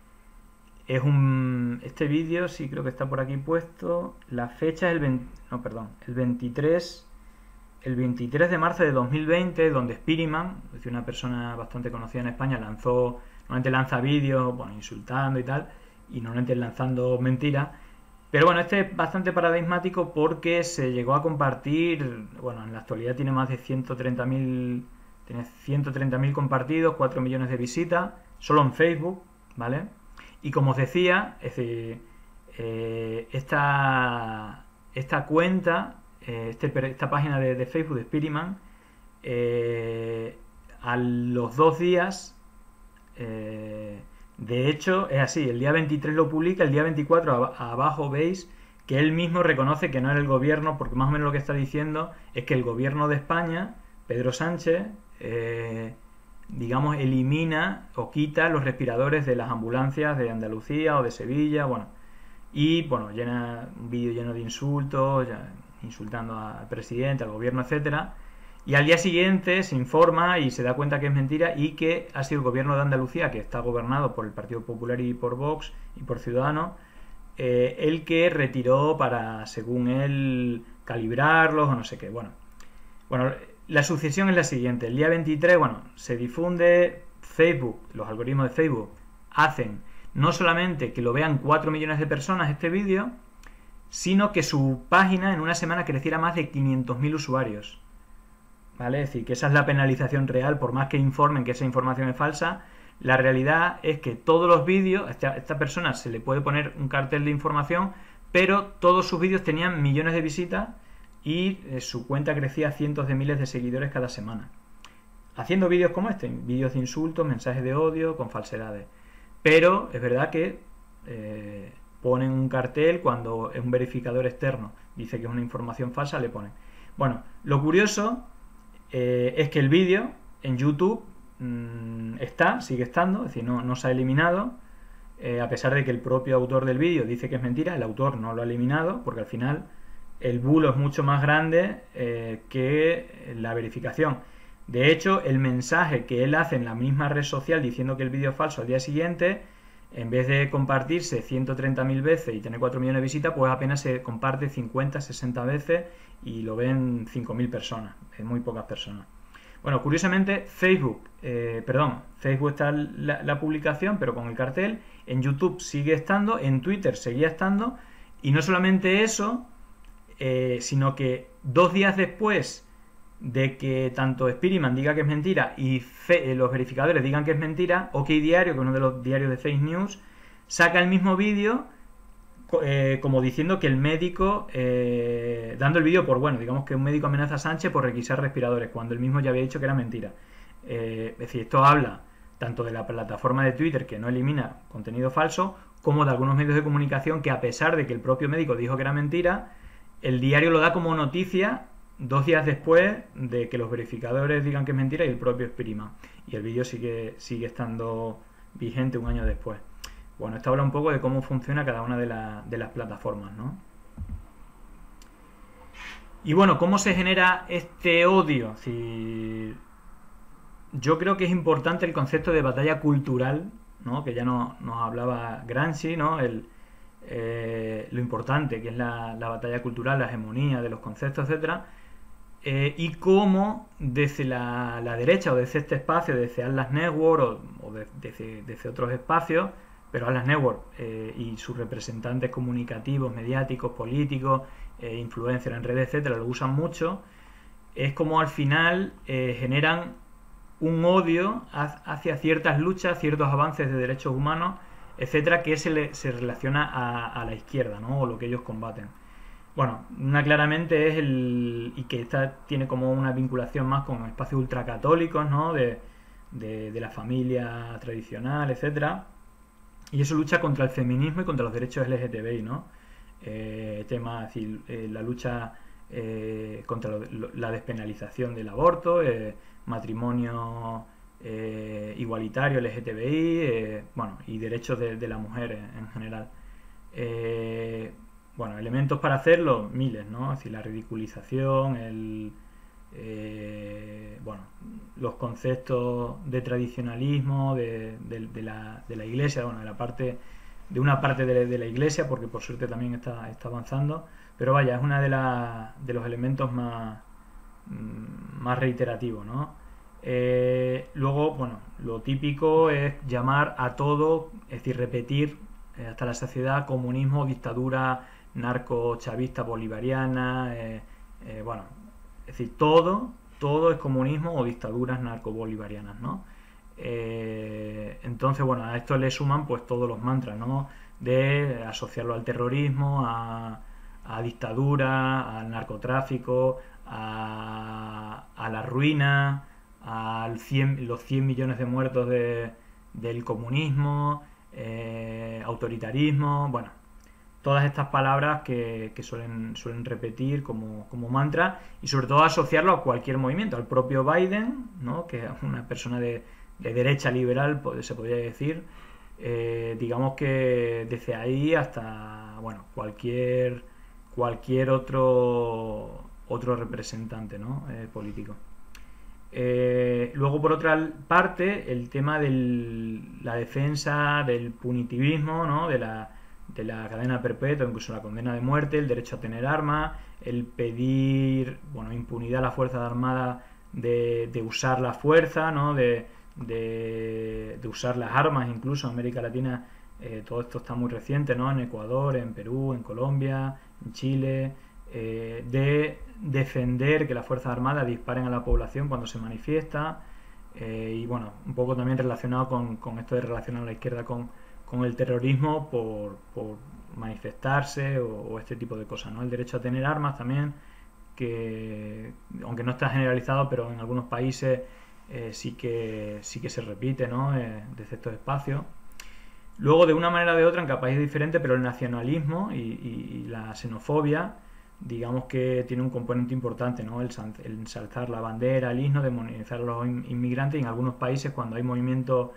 este vídeo, sí, creo que está por aquí puesto. La fecha es el 23 de marzo de 2020, donde Spiriman, es decir, una persona bastante conocida en España, normalmente lanza vídeos, bueno, insultando y tal, y normalmente lanzando mentiras. Pero bueno, este es bastante paradigmático porque se llegó a compartir, bueno, en la actualidad tiene más de 130.000 compartidos, 4 millones de visitas, solo en Facebook, ¿vale? Y como os decía, es decir, esta cuenta, esta página de Facebook de Spiriman, a los 2 días... de hecho, es así, el día 23 lo publica, el día 24 abajo veis que él mismo reconoce que no era el gobierno, porque más o menos lo que está diciendo es que el gobierno de España, Pedro Sánchez, digamos, elimina o quita los respiradores de las ambulancias de Andalucía o de Sevilla, bueno, y bueno, llena un vídeo lleno de insultos, insultando al presidente, al gobierno, etcétera. Y al día siguiente se informa y se da cuenta que es mentira y que ha sido el gobierno de Andalucía, que está gobernado por el Partido Popular y por Vox y por Ciudadanos, el que retiró para, según él, calibrarlos o no sé qué. Bueno, la sucesión es la siguiente. El día 23, bueno, se difunde Facebook, los algoritmos de Facebook hacen no solamente que lo vean 4 millones de personas este vídeo, sino que su página en una semana creciera más de 500.000 usuarios. ¿vale? Es decir, que esa es la penalización real, por más que informen que esa información es falsa. La realidad es que todos los vídeos, a esta persona se le puede poner un cartel de información, pero todos sus vídeos tenían millones de visitas y su cuenta crecía a cientos de miles de seguidores cada semana. Haciendo vídeos como este, vídeos de insultos, mensajes de odio, con falsedades. Pero es verdad que ponen un cartel cuando un verificador externo dice que es una información falsa, le ponen. Bueno, lo curioso es que el vídeo en YouTube sigue estando, es decir, no se ha eliminado, a pesar de que el propio autor del vídeo dice que es mentira. El autor no lo ha eliminado porque al final el bulo es mucho más grande que la verificación. De hecho, el mensaje que él hace en la misma red social diciendo que el vídeo es falso al día siguiente, en vez de compartirse 130.000 veces y tener 4 millones de visitas, pues apenas se comparte 50, 60 veces y lo ven 5.000 personas, muy pocas personas. Bueno, curiosamente, Facebook está la publicación, pero con el cartel. En YouTube sigue estando, en Twitter seguía estando, y no solamente eso, sino que 2 días después de que tanto Spiriman diga que es mentira y los verificadores digan que es mentira, OK Diario, que es uno de los diarios de fake news, saca el mismo vídeo como diciendo que el médico, dando el vídeo por bueno, digamos que un médico amenaza a Sánchez por requisar respiradores, cuando él mismo ya había dicho que era mentira. Es decir, esto habla tanto de la plataforma de Twitter, que no elimina contenido falso, como de algunos medios de comunicación que, a pesar de que el propio médico dijo que era mentira, el diario lo da como noticia 2 días después de que los verificadores digan que es mentira y el propio Spiriman. Y el vídeo sigue estando vigente un año después. Bueno, esto habla un poco de cómo funciona cada una de las plataformas, ¿no? Y bueno, ¿cómo se genera este odio? Yo creo que es importante el concepto de batalla cultural, ¿no? Que ya nos hablaba Gramsci, ¿no? Lo importante que es la batalla cultural, la hegemonía de los conceptos, etcétera. Y cómo desde la derecha o desde este espacio, desde Atlas Network o desde otros espacios, pero Atlas Network y sus representantes comunicativos, mediáticos, políticos, influencers en redes, etcétera, lo usan mucho, es como al final generan un odio hacia ciertas luchas, ciertos avances de derechos humanos, etcétera, que se relaciona a la izquierda, ¿no? O lo que ellos combaten. Bueno, una claramente es y que tiene como una vinculación más con espacios ultracatólicos, ¿no? De la familia tradicional, etcétera. Y eso lucha contra el feminismo y contra los derechos LGTBI, ¿no? La lucha contra la despenalización del aborto, matrimonio igualitario LGTBI, y derechos de la mujer en general. Elementos para hacerlo, miles, ¿no? Es decir, la ridiculización, los conceptos de tradicionalismo de la iglesia, de una parte de la iglesia, porque por suerte también está avanzando, pero vaya, es una de los elementos más reiterativos, ¿no? Luego, lo típico es llamar a todo, es decir, repetir hasta la saciedad comunismo, dictadura narco-chavista bolivariana, es decir, todo es comunismo o dictaduras narco-bolivarianas, ¿no? Entonces, a esto le suman pues todos los mantras, ¿no? De asociarlo al terrorismo, a dictadura, al narcotráfico, a la ruina, a los 100 millones de muertos del comunismo, autoritarismo, todas estas palabras que suelen repetir como mantra, y sobre todo asociarlo a cualquier movimiento, al propio Biden, ¿no? Que es una persona de derecha liberal, se podría decir, digamos que desde ahí hasta cualquier otro representante, ¿no? Político. Luego, por otra parte, el tema de la defensa del punitivismo, ¿no? de la cadena perpetua, incluso la condena de muerte, el derecho a tener armas, el pedir impunidad a las Fuerzas Armadas de usar la fuerza, ¿no? de usar las armas, incluso en América Latina. Todo esto está muy reciente, ¿no? En Ecuador, en Perú, en Colombia, en Chile, de defender que las Fuerzas Armadas disparen a la población cuando se manifiesta, y bueno, un poco también relacionado con esto de relacionar a la izquierda con el terrorismo por manifestarse o este tipo de cosas, ¿no? El derecho a tener armas también, que aunque no está generalizado, pero en algunos países sí que se repite, ¿no? Desde estos espacios. Luego, de una manera o de otra, en cada país es diferente, pero el nacionalismo y la xenofobia, digamos que tiene un componente importante, ¿no? El ensalzar la bandera, el himno, demonizar a los inmigrantes, y en algunos países, cuando hay movimientos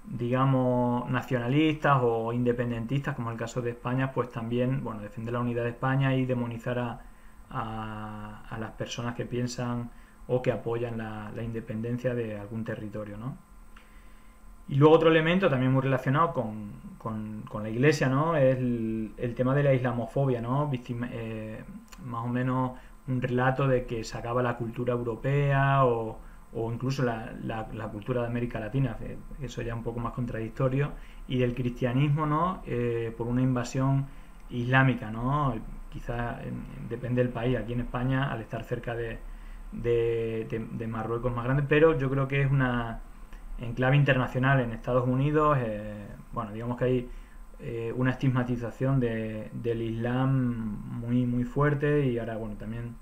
digamos nacionalistas o independentistas, como el caso de España, pues también, bueno, defender la unidad de España y demonizar a las personas que piensan o que apoyan la independencia de algún territorio, ¿no? Y luego otro elemento también muy relacionado con la Iglesia, ¿no? Es el tema de la islamofobia, ¿no? Más o menos un relato de que se acaba la cultura europea o incluso la cultura de América Latina, eso ya es un poco más contradictorio, y del cristianismo, ¿no? Por una invasión islámica, ¿no? Quizás depende del país. Aquí en España, al estar cerca de Marruecos más grande, pero yo creo que es una enclave internacional. En Estados Unidos, bueno, digamos que hay una estigmatización del Islam muy fuerte, y ahora, bueno, también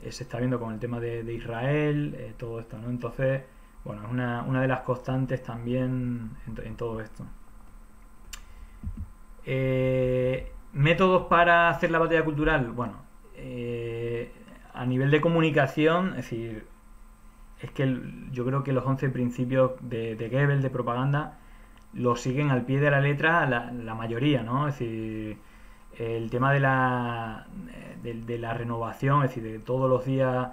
se está viendo con el tema de Israel, todo esto, ¿no? Entonces, bueno, es una de las constantes también en todo esto. Métodos para hacer la batalla cultural. Bueno, a nivel de comunicación, es decir, es que yo creo que los 11 principios de Goebbels de propaganda los siguen al pie de la letra la mayoría, ¿no? Es decir, el tema de la renovación, es decir, de todos los días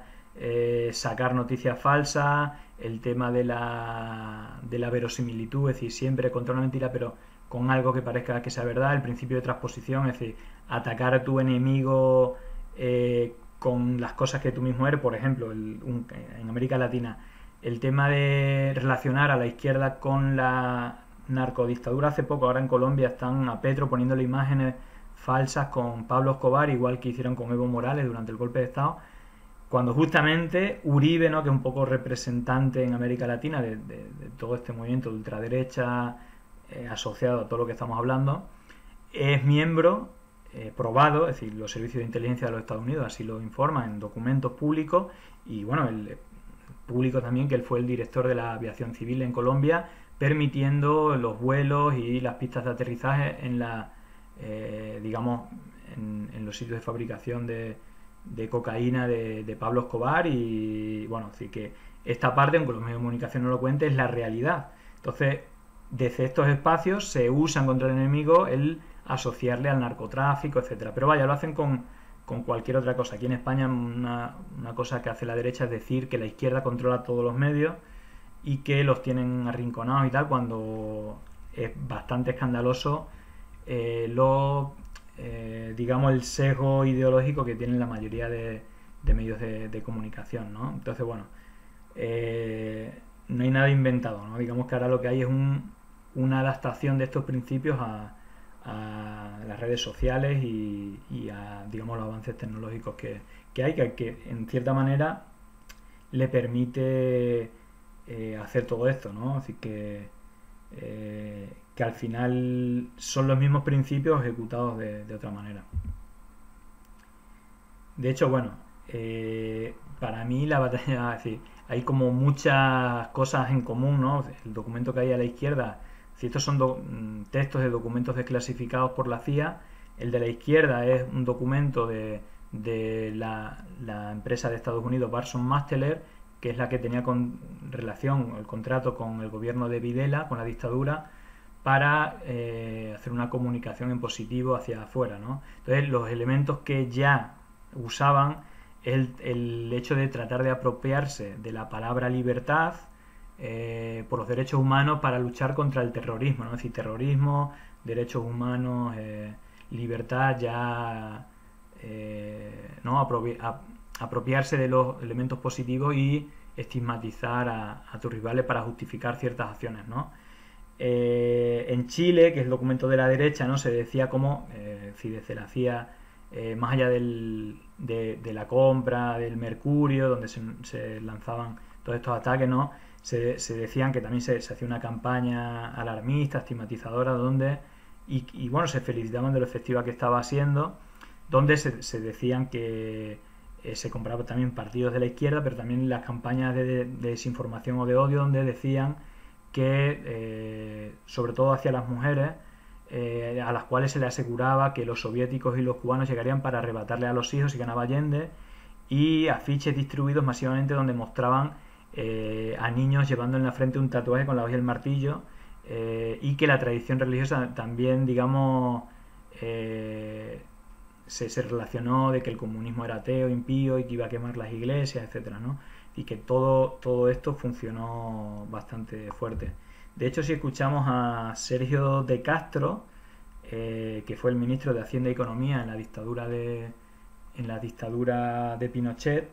sacar noticias falsas, el tema de la verosimilitud, es decir, siempre contra una mentira, pero con algo que parezca que sea verdad, el principio de transposición, es decir, atacar a tu enemigo con las cosas que tú mismo eres. Por ejemplo, en América Latina, el tema de relacionar a la izquierda con la narcodictadura. Hace poco, ahora en Colombia, están a Petro poniéndole imágenes falsas con Pablo Escobar, igual que hicieron con Evo Morales durante el golpe de Estado, cuando justamente Uribe, ¿no?, que es un poco representante en América Latina de todo este movimiento de ultraderecha asociado a todo lo que estamos hablando, es miembro probado, es decir, los servicios de inteligencia de los Estados Unidos así lo informan en documentos públicos, y bueno, el público también, que él fue el director de la aviación civil en Colombia, permitiendo los vuelos y las pistas de aterrizaje en digamos, en los sitios de fabricación de cocaína de Pablo Escobar. Y bueno, así que esta parte, aunque los medios de comunicación no lo cuenten, es la realidad. Entonces, desde estos espacios se usan contra el enemigo el asociarle al narcotráfico, etcétera. Pero vaya, lo hacen con cualquier otra cosa. Aquí en España una cosa que hace la derecha es decir que la izquierda controla todos los medios y que los tienen arrinconados y tal, cuando es bastante escandaloso digamos, el sesgo ideológico que tienen la mayoría de medios de comunicación, ¿no? Entonces, bueno, no hay nada inventado, ¿no? Digamos que ahora lo que hay es una adaptación de estos principios a las redes sociales y a, digamos, los avances tecnológicos que hay, que en cierta manera le permite hacer todo esto, ¿no? Así que al final son los mismos principios ejecutados de otra manera. De hecho, bueno, para mí la batalla, es decir, hay como muchas cosas en común, ¿no? El documento que hay a la izquierda, si estos son textos de documentos desclasificados por la CIA, el de la izquierda es un documento de la empresa de Estados Unidos Burson Marsteller, que es la que tenía relación, el contrato con el gobierno de Videla, con la dictadura, para hacer una comunicación en positivo hacia afuera, ¿no? Entonces, los elementos que ya usaban es el hecho de tratar de apropiarse de la palabra libertad por los derechos humanos para luchar contra el terrorismo, ¿no? Es decir, terrorismo, derechos humanos, libertad, ya ¿no? Apropiarse de los elementos positivos y estigmatizar a tus rivales para justificar ciertas acciones, ¿no? En Chile, que es el documento de la derecha, ¿no?, se decía como, si desde la CIA más allá de la compra del mercurio, donde se lanzaban todos estos ataques, ¿no? Se decían que también se hacía una campaña alarmista, estigmatizadora, donde y bueno, se felicitaban de lo efectiva que estaba siendo, donde se decían que se compraban también partidos de la izquierda, pero también las campañas de desinformación o de odio, donde decían que, sobre todo hacia las mujeres, a las cuales se les aseguraba que los soviéticos y los cubanos llegarían para arrebatarle a los hijos si ganaba Allende, y afiches distribuidos masivamente donde mostraban a niños llevando en la frente un tatuaje con la hoja y el martillo, y que la tradición religiosa también, digamos, se relacionó de que el comunismo era ateo, impío y que iba a quemar las iglesias, etcétera, ¿no? Y que todo esto funcionó bastante fuerte. De hecho, si escuchamos a Sergio de Castro, que fue el ministro de Hacienda y Economía en la dictadura de Pinochet,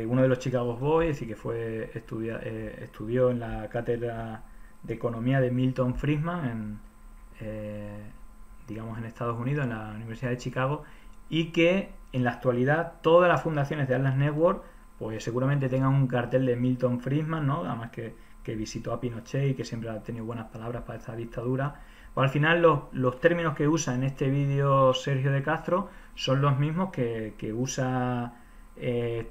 uno de los Chicago Boys, y que estudió en la cátedra de Economía de Milton Friedman digamos en Estados Unidos, en la Universidad de Chicago, y que en la actualidad todas las fundaciones de Atlas Network pues seguramente tengan un cartel de Milton Friedman, ¿no? Además que visitó a Pinochet y que siempre ha tenido buenas palabras para esta dictadura. Pues al final los términos que usa en este vídeo Sergio de Castro son los mismos que usa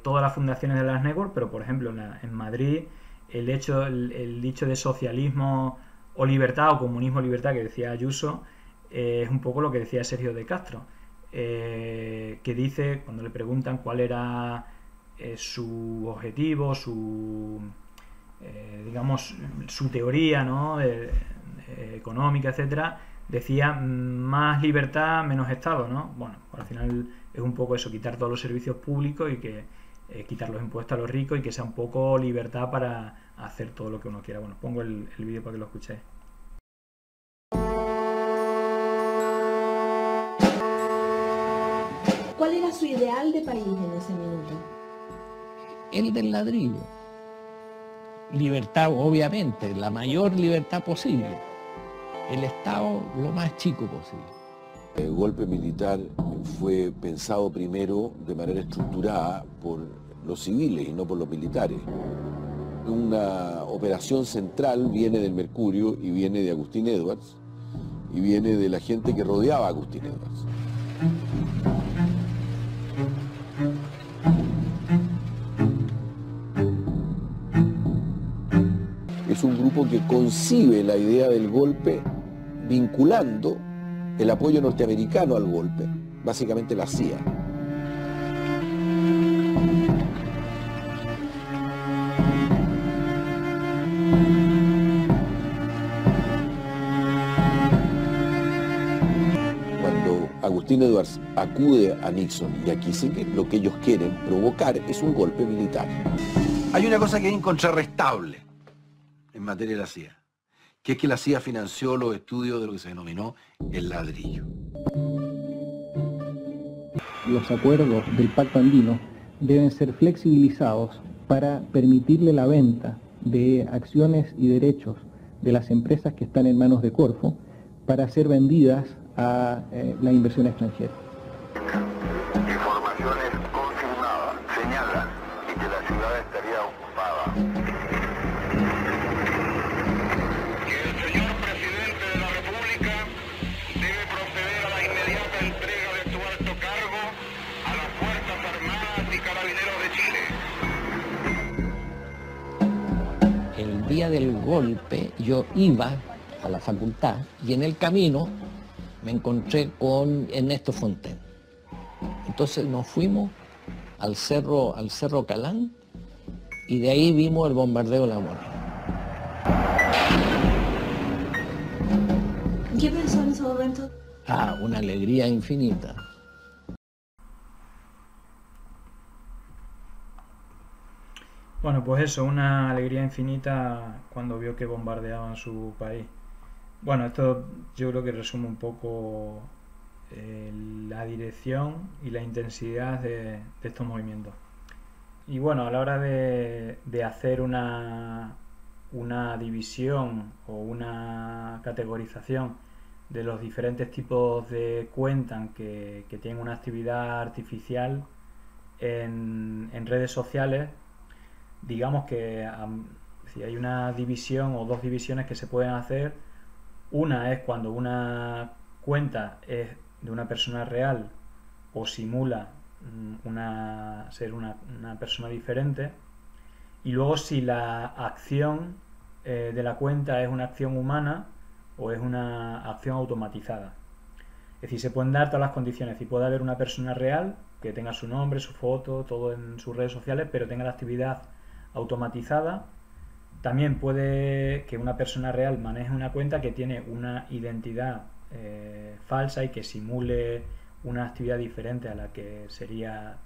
todas las fundaciones de Atlas Network, pero por ejemplo en Madrid el dicho de socialismo o libertad o comunismo o libertad que decía Ayuso es un poco lo que decía Sergio de Castro, que dice, cuando le preguntan cuál era su objetivo, digamos, su teoría, ¿no? Económica, etcétera, decía más libertad, menos Estado, ¿no? Bueno, al final es un poco eso, quitar todos los servicios públicos y que quitar los impuestos a los ricos y que sea un poco libertad para hacer todo lo que uno quiera. Bueno, pongo el vídeo para que lo escuchéis. ¿Cuál era su ideal de país en ese minuto? El del ladrillo. Libertad, obviamente, la mayor libertad posible. El Estado lo más chico posible. El golpe militar fue pensado primero de manera estructurada por los civiles y no por los militares. Una operación central viene del Mercurio y viene de Agustín Edwards y viene de la gente que rodeaba a Agustín Edwards. Es un grupo que concibe la idea del golpe vinculando el apoyo norteamericano al golpe, básicamente la CIA. Cuando Agustín Edwards acude a Nixon y a Kissinger, lo que ellos quieren provocar es un golpe militar. Hay una cosa que es incontrarrestable en materia de la CIA, que es que la CIA financió los estudios de lo que se denominó el ladrillo. Los acuerdos del Pacto Andino deben ser flexibilizados para permitirle la venta de acciones y derechos de las empresas que están en manos de Corfo para ser vendidas a la inversión extranjera. Informaciones confirmadas señalan que la ciudad estaría ocupada. El día del golpe yo iba a la facultad y en el camino me encontré con Ernesto Fontaine. Entonces nos fuimos al cerro Calán y de ahí vimos el bombardeo de La Moneda. ¿Qué pensó en ese momento? Una alegría infinita. Bueno, pues eso, una alegría infinita cuando vio que bombardeaban su país. Bueno, esto yo creo que resume un poco la dirección y la intensidad de estos movimientos. Y bueno, a la hora de hacer una división o una categorización de los diferentes tipos de cuentas que tienen una actividad artificial en redes sociales, digamos que si hay una división o dos divisiones que se pueden hacer. Una es cuando una cuenta es de una persona real o simula ser una persona diferente, y luego si la acción de la cuenta es una acción humana o es una acción automatizada. Es decir, se pueden dar todas las condiciones, y puede haber una persona real que tenga su nombre, su foto, todo en sus redes sociales, pero tenga la actividad automatizada. También puede que una persona real maneje una cuenta que tiene una identidad falsa y que simule una actividad diferente a la que sería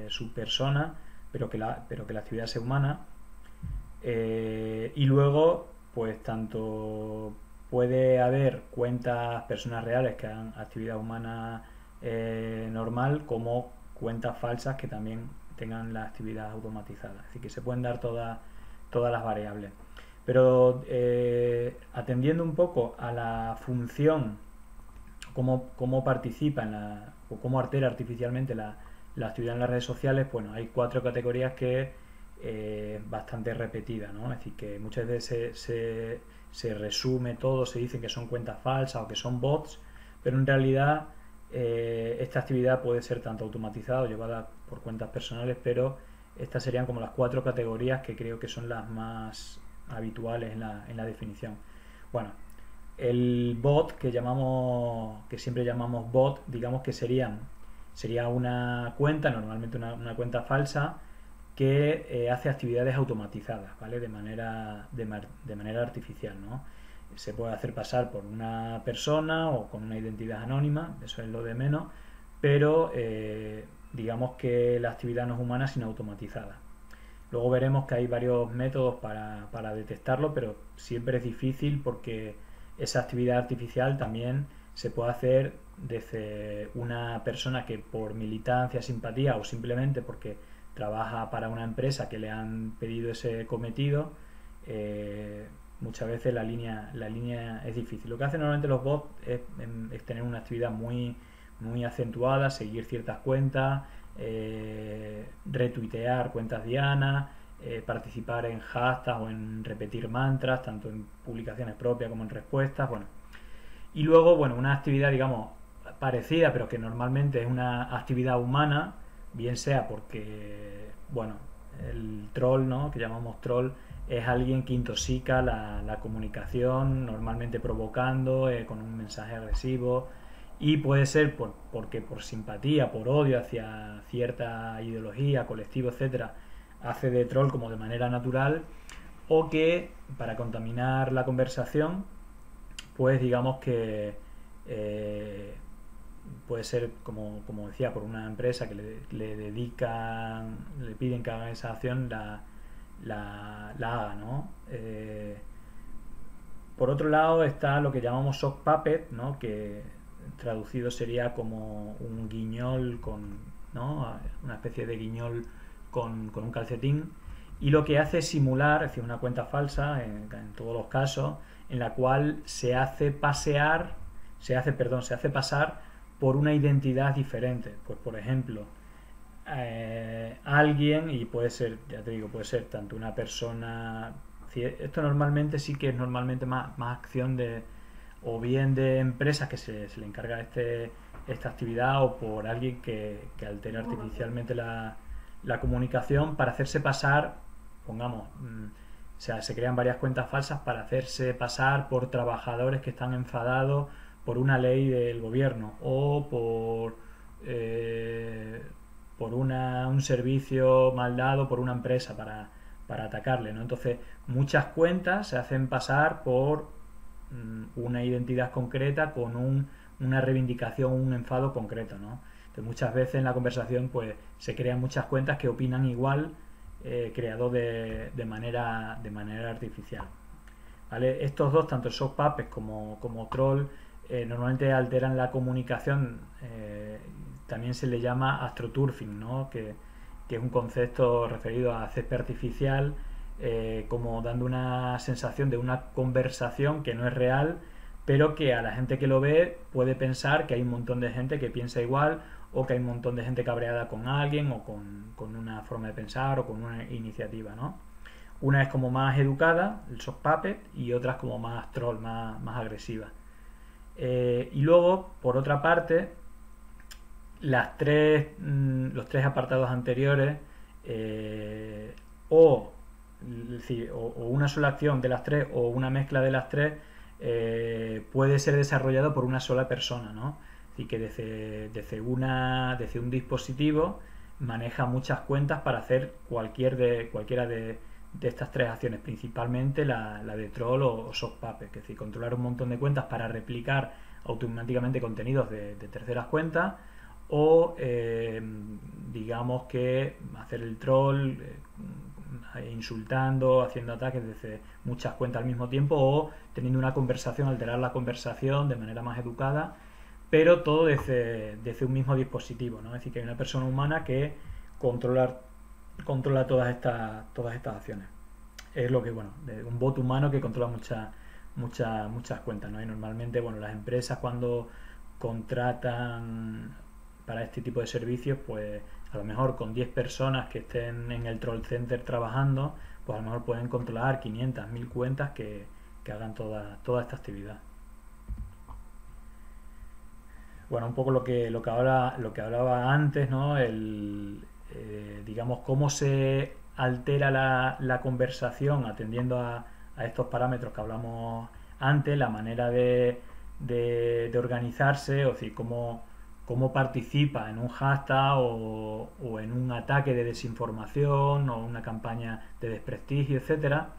su persona, pero que la actividad sea humana. Y luego, pues tanto puede haber personas reales que hagan actividad humana normal, como cuentas falsas que también tengan la actividad automatizada. Es decir, que se pueden dar todas las variables. Pero atendiendo un poco a la función, cómo participa o cómo altera artificialmente la actividad en las redes sociales, bueno, hay 4 categorías que bastante repetidas, ¿no? Es decir, que muchas veces se resume todo, se dice que son cuentas falsas o que son bots, pero en realidad esta actividad puede ser tanto automatizada o llevada por cuentas personales, pero estas serían como las 4 categorías que creo que son las más habituales en la definición. Bueno, el bot que siempre llamamos bot, digamos que sería una cuenta, normalmente una cuenta falsa, que hace actividades automatizadas, ¿vale? De manera artificial, ¿no? Se puede hacer pasar por una persona o con una identidad anónima, eso es lo de menos, pero digamos que la actividad no es humana sino automatizada. Luego veremos que hay varios métodos para detectarlo, pero siempre es difícil porque esa actividad artificial también se puede hacer desde una persona que por militancia, simpatía o simplemente porque trabaja para una empresa que le han pedido ese cometido. Muchas veces la línea es difícil. Lo que hacen normalmente los bots es tener una actividad muy acentuada, seguir ciertas cuentas, retuitear cuentas dianas, participar en hashtags o en repetir mantras, tanto en publicaciones propias como en respuestas. Bueno, y luego, bueno, una actividad, digamos, parecida, pero que normalmente es una actividad humana, bien sea porque, bueno, el troll, ¿no?, que llamamos troll, es alguien que intoxica la comunicación, normalmente provocando, con un mensaje agresivo, y puede ser porque por simpatía, por odio hacia cierta ideología, colectivo, etcétera, hace de troll como de manera natural, o que para contaminar la conversación, pues digamos que puede ser, como decía, por una empresa que le piden que haga esa acción, la haga, ¿no? Por otro lado está lo que llamamos sock puppet, ¿no?, que traducido sería como un guiñol ¿no?, una especie de guiñol con un calcetín, y lo que hace es simular, es decir, una cuenta falsa en todos los casos, en la cual se hace pasar por una identidad diferente. Pues por ejemplo, alguien, y puede ser, ya te digo, puede ser tanto una persona, esto normalmente sí que es más acción o bien de empresas que se le encarga esta actividad, o por alguien que altera artificialmente la comunicación para hacerse pasar, pongamos, o sea, se crean varias cuentas falsas para hacerse pasar por trabajadores que están enfadados por una ley del gobierno, o por un servicio mal dado por una empresa para atacarle, ¿no? Entonces, muchas cuentas se hacen pasar por una identidad concreta con una reivindicación, un enfado concreto, ¿no? Entonces, muchas veces en la conversación pues se crean muchas cuentas que opinan igual, creado de manera artificial, ¿vale? Estos dos, tanto el sock puppet como troll, normalmente alteran la comunicación. También se le llama astroturfing, ¿no?, que es un concepto referido a césped artificial, como dando una sensación de una conversación que no es real, pero que a la gente que lo ve puede pensar que hay un montón de gente que piensa igual, o que hay un montón de gente cabreada con alguien, o con una forma de pensar, o con una iniciativa, ¿no? Una es como más educada, el sock puppet, y otra es como más troll, más agresiva. Y luego, por otra parte, los tres apartados anteriores, o una sola acción de las tres, o una mezcla de las tres, puede ser desarrollado por una sola persona, ¿no? Así que desde un dispositivo maneja muchas cuentas para hacer cualquiera de estas tres acciones, principalmente la de troll o sock puppet, es decir, controlar un montón de cuentas para replicar automáticamente contenidos de terceras cuentas, o digamos que hacer el troll insultando, haciendo ataques desde muchas cuentas al mismo tiempo, o teniendo una conversación, alterar la conversación de manera más educada, pero todo desde un mismo dispositivo, ¿no? Es decir, que hay una persona humana que controla todas estas acciones. Es lo que, bueno, un bot humano que controla muchas cuentas, ¿no? Y normalmente, bueno, las empresas cuando contratan para este tipo de servicios, pues a lo mejor con 10 personas que estén en el troll center trabajando, pues a lo mejor pueden controlar 500, 1000 cuentas que hagan toda esta actividad. Bueno, un poco lo que hablaba antes, ¿no? Digamos, cómo se altera la conversación atendiendo a estos parámetros que hablamos antes, la manera de organizarse, o decir, cómo participa en un hashtag o en un ataque de desinformación o una campaña de desprestigio, etcétera.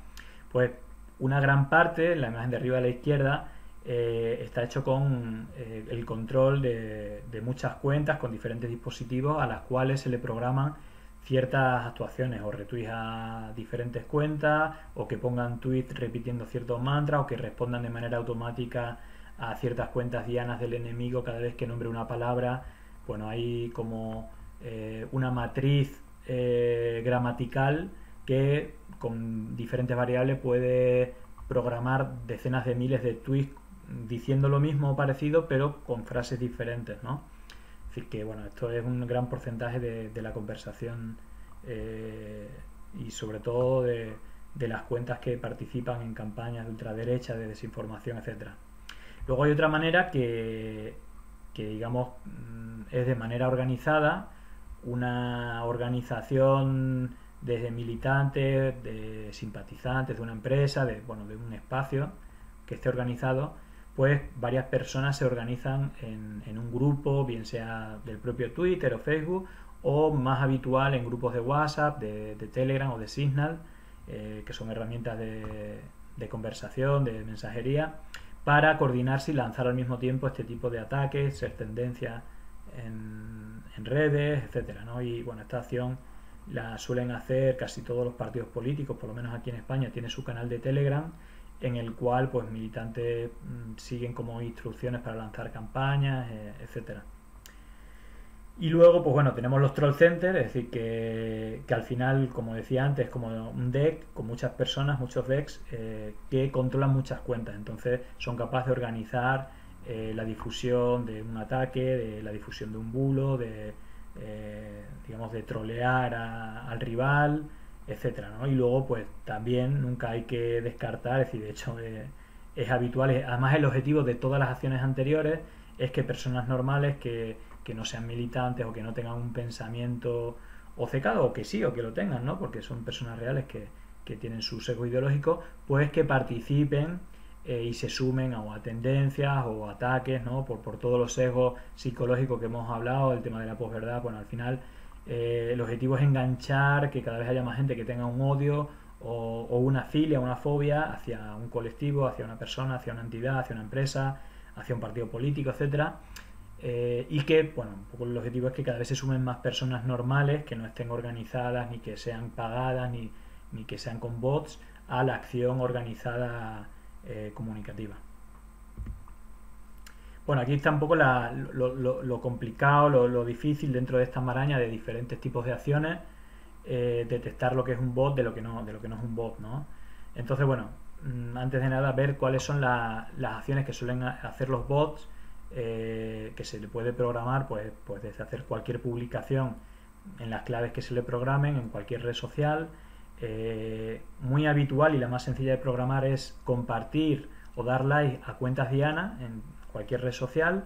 Pues una gran parte, en la imagen de arriba a la izquierda, está hecho con el control de muchas cuentas con diferentes dispositivos a las cuales se le programan ciertas actuaciones, o retweets a diferentes cuentas, o que pongan tweets repitiendo ciertos mantras, o que respondan de manera automática a ciertas cuentas dianas del enemigo cada vez que nombre una palabra. Bueno, hay como una matriz gramatical que con diferentes variables puede programar decenas de miles de tweets diciendo lo mismo o parecido, pero con frases diferentes, ¿no? Es decir, que bueno, esto es un gran porcentaje de la conversación, y sobre todo de las cuentas que participan en campañas de ultraderecha, de desinformación, etcétera. Luego hay otra manera que digamos es de manera organizada, una organización desde militantes, de simpatizantes de una empresa, de un espacio que esté organizado, pues varias personas se organizan en un grupo, bien sea del propio Twitter o Facebook, o más habitual en grupos de WhatsApp, de Telegram o de Signal, que son herramientas de conversación, de mensajería, para coordinarse y lanzar al mismo tiempo este tipo de ataques, ser tendencia en redes, etcétera, ¿no? Y bueno, esta acción la suelen hacer casi todos los partidos políticos, por lo menos aquí en España tiene su canal de Telegram, en el cual pues militantes siguen como instrucciones para lanzar campañas, etcétera. Y luego, pues bueno, tenemos los troll centers, es decir, que al final, como decía antes, como un deck con muchas personas, muchos decks que controlan muchas cuentas. Entonces son capaces de organizar la difusión de un ataque, de la difusión de un bulo, digamos, de trolear al rival, etcétera, ¿no? Y luego, pues también nunca hay que descartar, es decir, de hecho es habitual, además el objetivo de todas las acciones anteriores es que personas normales que no sean militantes o que no tengan un pensamiento obcecado, o que sí, o que lo tengan, ¿no? Porque son personas reales que tienen su sesgo ideológico, pues que participen y se sumen a tendencias o ataques, ¿no? Por todos los sesgos psicológicos que hemos hablado, el tema de la posverdad. Bueno, al final el objetivo es enganchar, que cada vez haya más gente que tenga un odio o una filia, una fobia hacia un colectivo, hacia una persona, hacia una entidad, hacia una empresa, hacia un partido político, etcétera. Y que, bueno, un poco el objetivo es que cada vez se sumen más personas normales que no estén organizadas, ni que sean pagadas, ni que sean con bots, a la acción organizada comunicativa. Bueno, aquí está un poco lo complicado, lo difícil dentro de esta maraña de diferentes tipos de acciones, detectar lo que es un bot de lo que no es un bot, ¿no? Entonces, bueno, antes de nada, ver cuáles son las acciones que suelen hacer los bots, que se le puede programar pues desde hacer cualquier publicación en las claves que se le programen en cualquier red social. Muy habitual y la más sencilla de programar es compartir o dar like a cuentas diana en cualquier red social.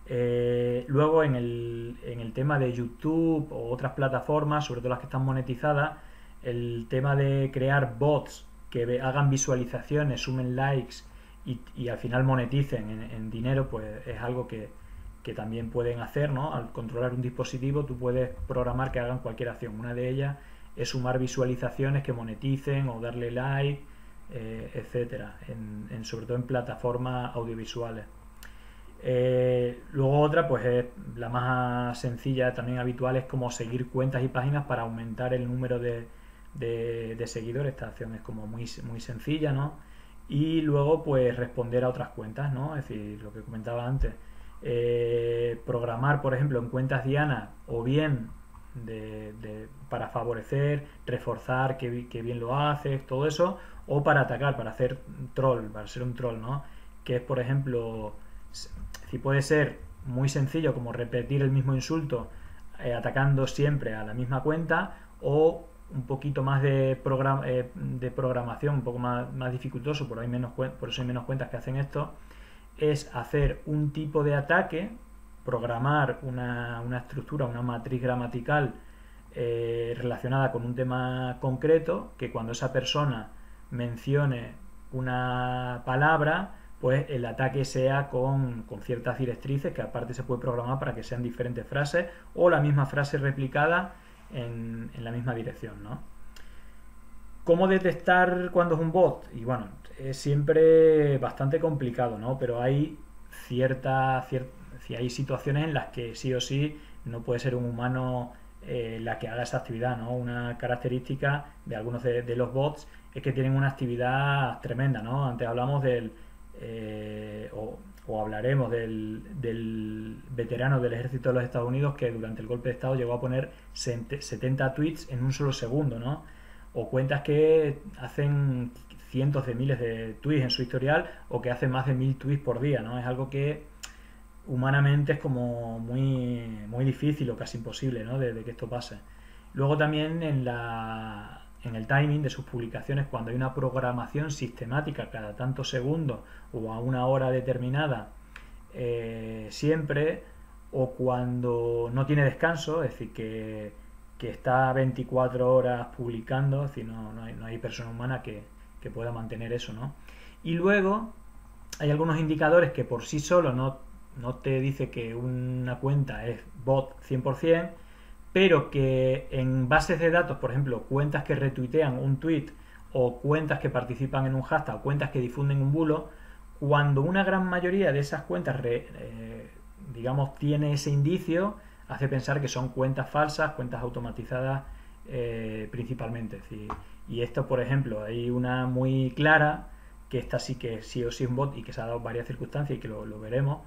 Luego en el tema de YouTube o otras plataformas, sobre todo las que están monetizadas, el tema de crear bots que hagan visualizaciones, sumen likes y al final moneticen en dinero, pues es algo que también pueden hacer, ¿no? Al controlar un dispositivo tú puedes programar que hagan cualquier acción. Una de ellas es sumar visualizaciones que moneticen o darle like, etcétera, sobre todo en plataformas audiovisuales. Luego otra, pues es la más sencilla, también habitual, es como seguir cuentas y páginas para aumentar el número de seguidores. Esta acción es como muy sencilla, ¿no? Y luego pues responder a otras cuentas, ¿no? Es decir, lo que comentaba antes, programar por ejemplo en cuentas diana, o bien para favorecer, reforzar que bien lo haces, todo eso, o para atacar, para hacer troll, para ser un troll, ¿no? Que es, por ejemplo, si puede ser muy sencillo como repetir el mismo insulto atacando siempre a la misma cuenta, o un poquito más de programación, un poco más dificultoso, por eso hay menos cuentas que hacen esto, es hacer un tipo de ataque, programar una estructura, una matriz gramatical relacionada con un tema concreto, que cuando esa persona mencione una palabra, pues el ataque sea con ciertas directrices, que aparte se puede programar para que sean diferentes frases o la misma frase replicada en la misma dirección, ¿no? ¿Cómo detectar cuando es un bot? Y bueno, es siempre bastante complicado, ¿no? Pero hay hay situaciones en las que sí o sí no puede ser un humano la que haga esa actividad, ¿no? Una característica de algunos de los bots es que tienen una actividad tremenda, ¿no? Antes hablamos o hablaremos del veterano del ejército de los Estados Unidos que durante el golpe de Estado llegó a poner 70 tweets en un solo segundo, ¿no? O cuentas que hacen cientos de miles de tweets en su historial, o que hacen más de 1000 tweets por día, ¿no? Es algo que humanamente es como muy difícil o casi imposible, ¿no? de que esto pase. Luego también en el timing de sus publicaciones, cuando hay una programación sistemática cada tantos segundos o a una hora determinada, siempre, o cuando no tiene descanso, es decir, que está 24 horas publicando, es decir, no hay persona humana que pueda mantener eso, ¿no? Y luego hay algunos indicadores que por sí solo no te dice que una cuenta es bot 100%, pero que en bases de datos, por ejemplo, cuentas que retuitean un tweet, o cuentas que participan en un hashtag, o cuentas que difunden un bulo, cuando una gran mayoría de esas cuentas, digamos, tiene ese indicio, hace pensar que son cuentas falsas, cuentas automatizadas principalmente. Es decir, y esto, por ejemplo, hay una muy clara, que esta sí que sí o sí es un bot y que se ha dado varias circunstancias y que lo veremos,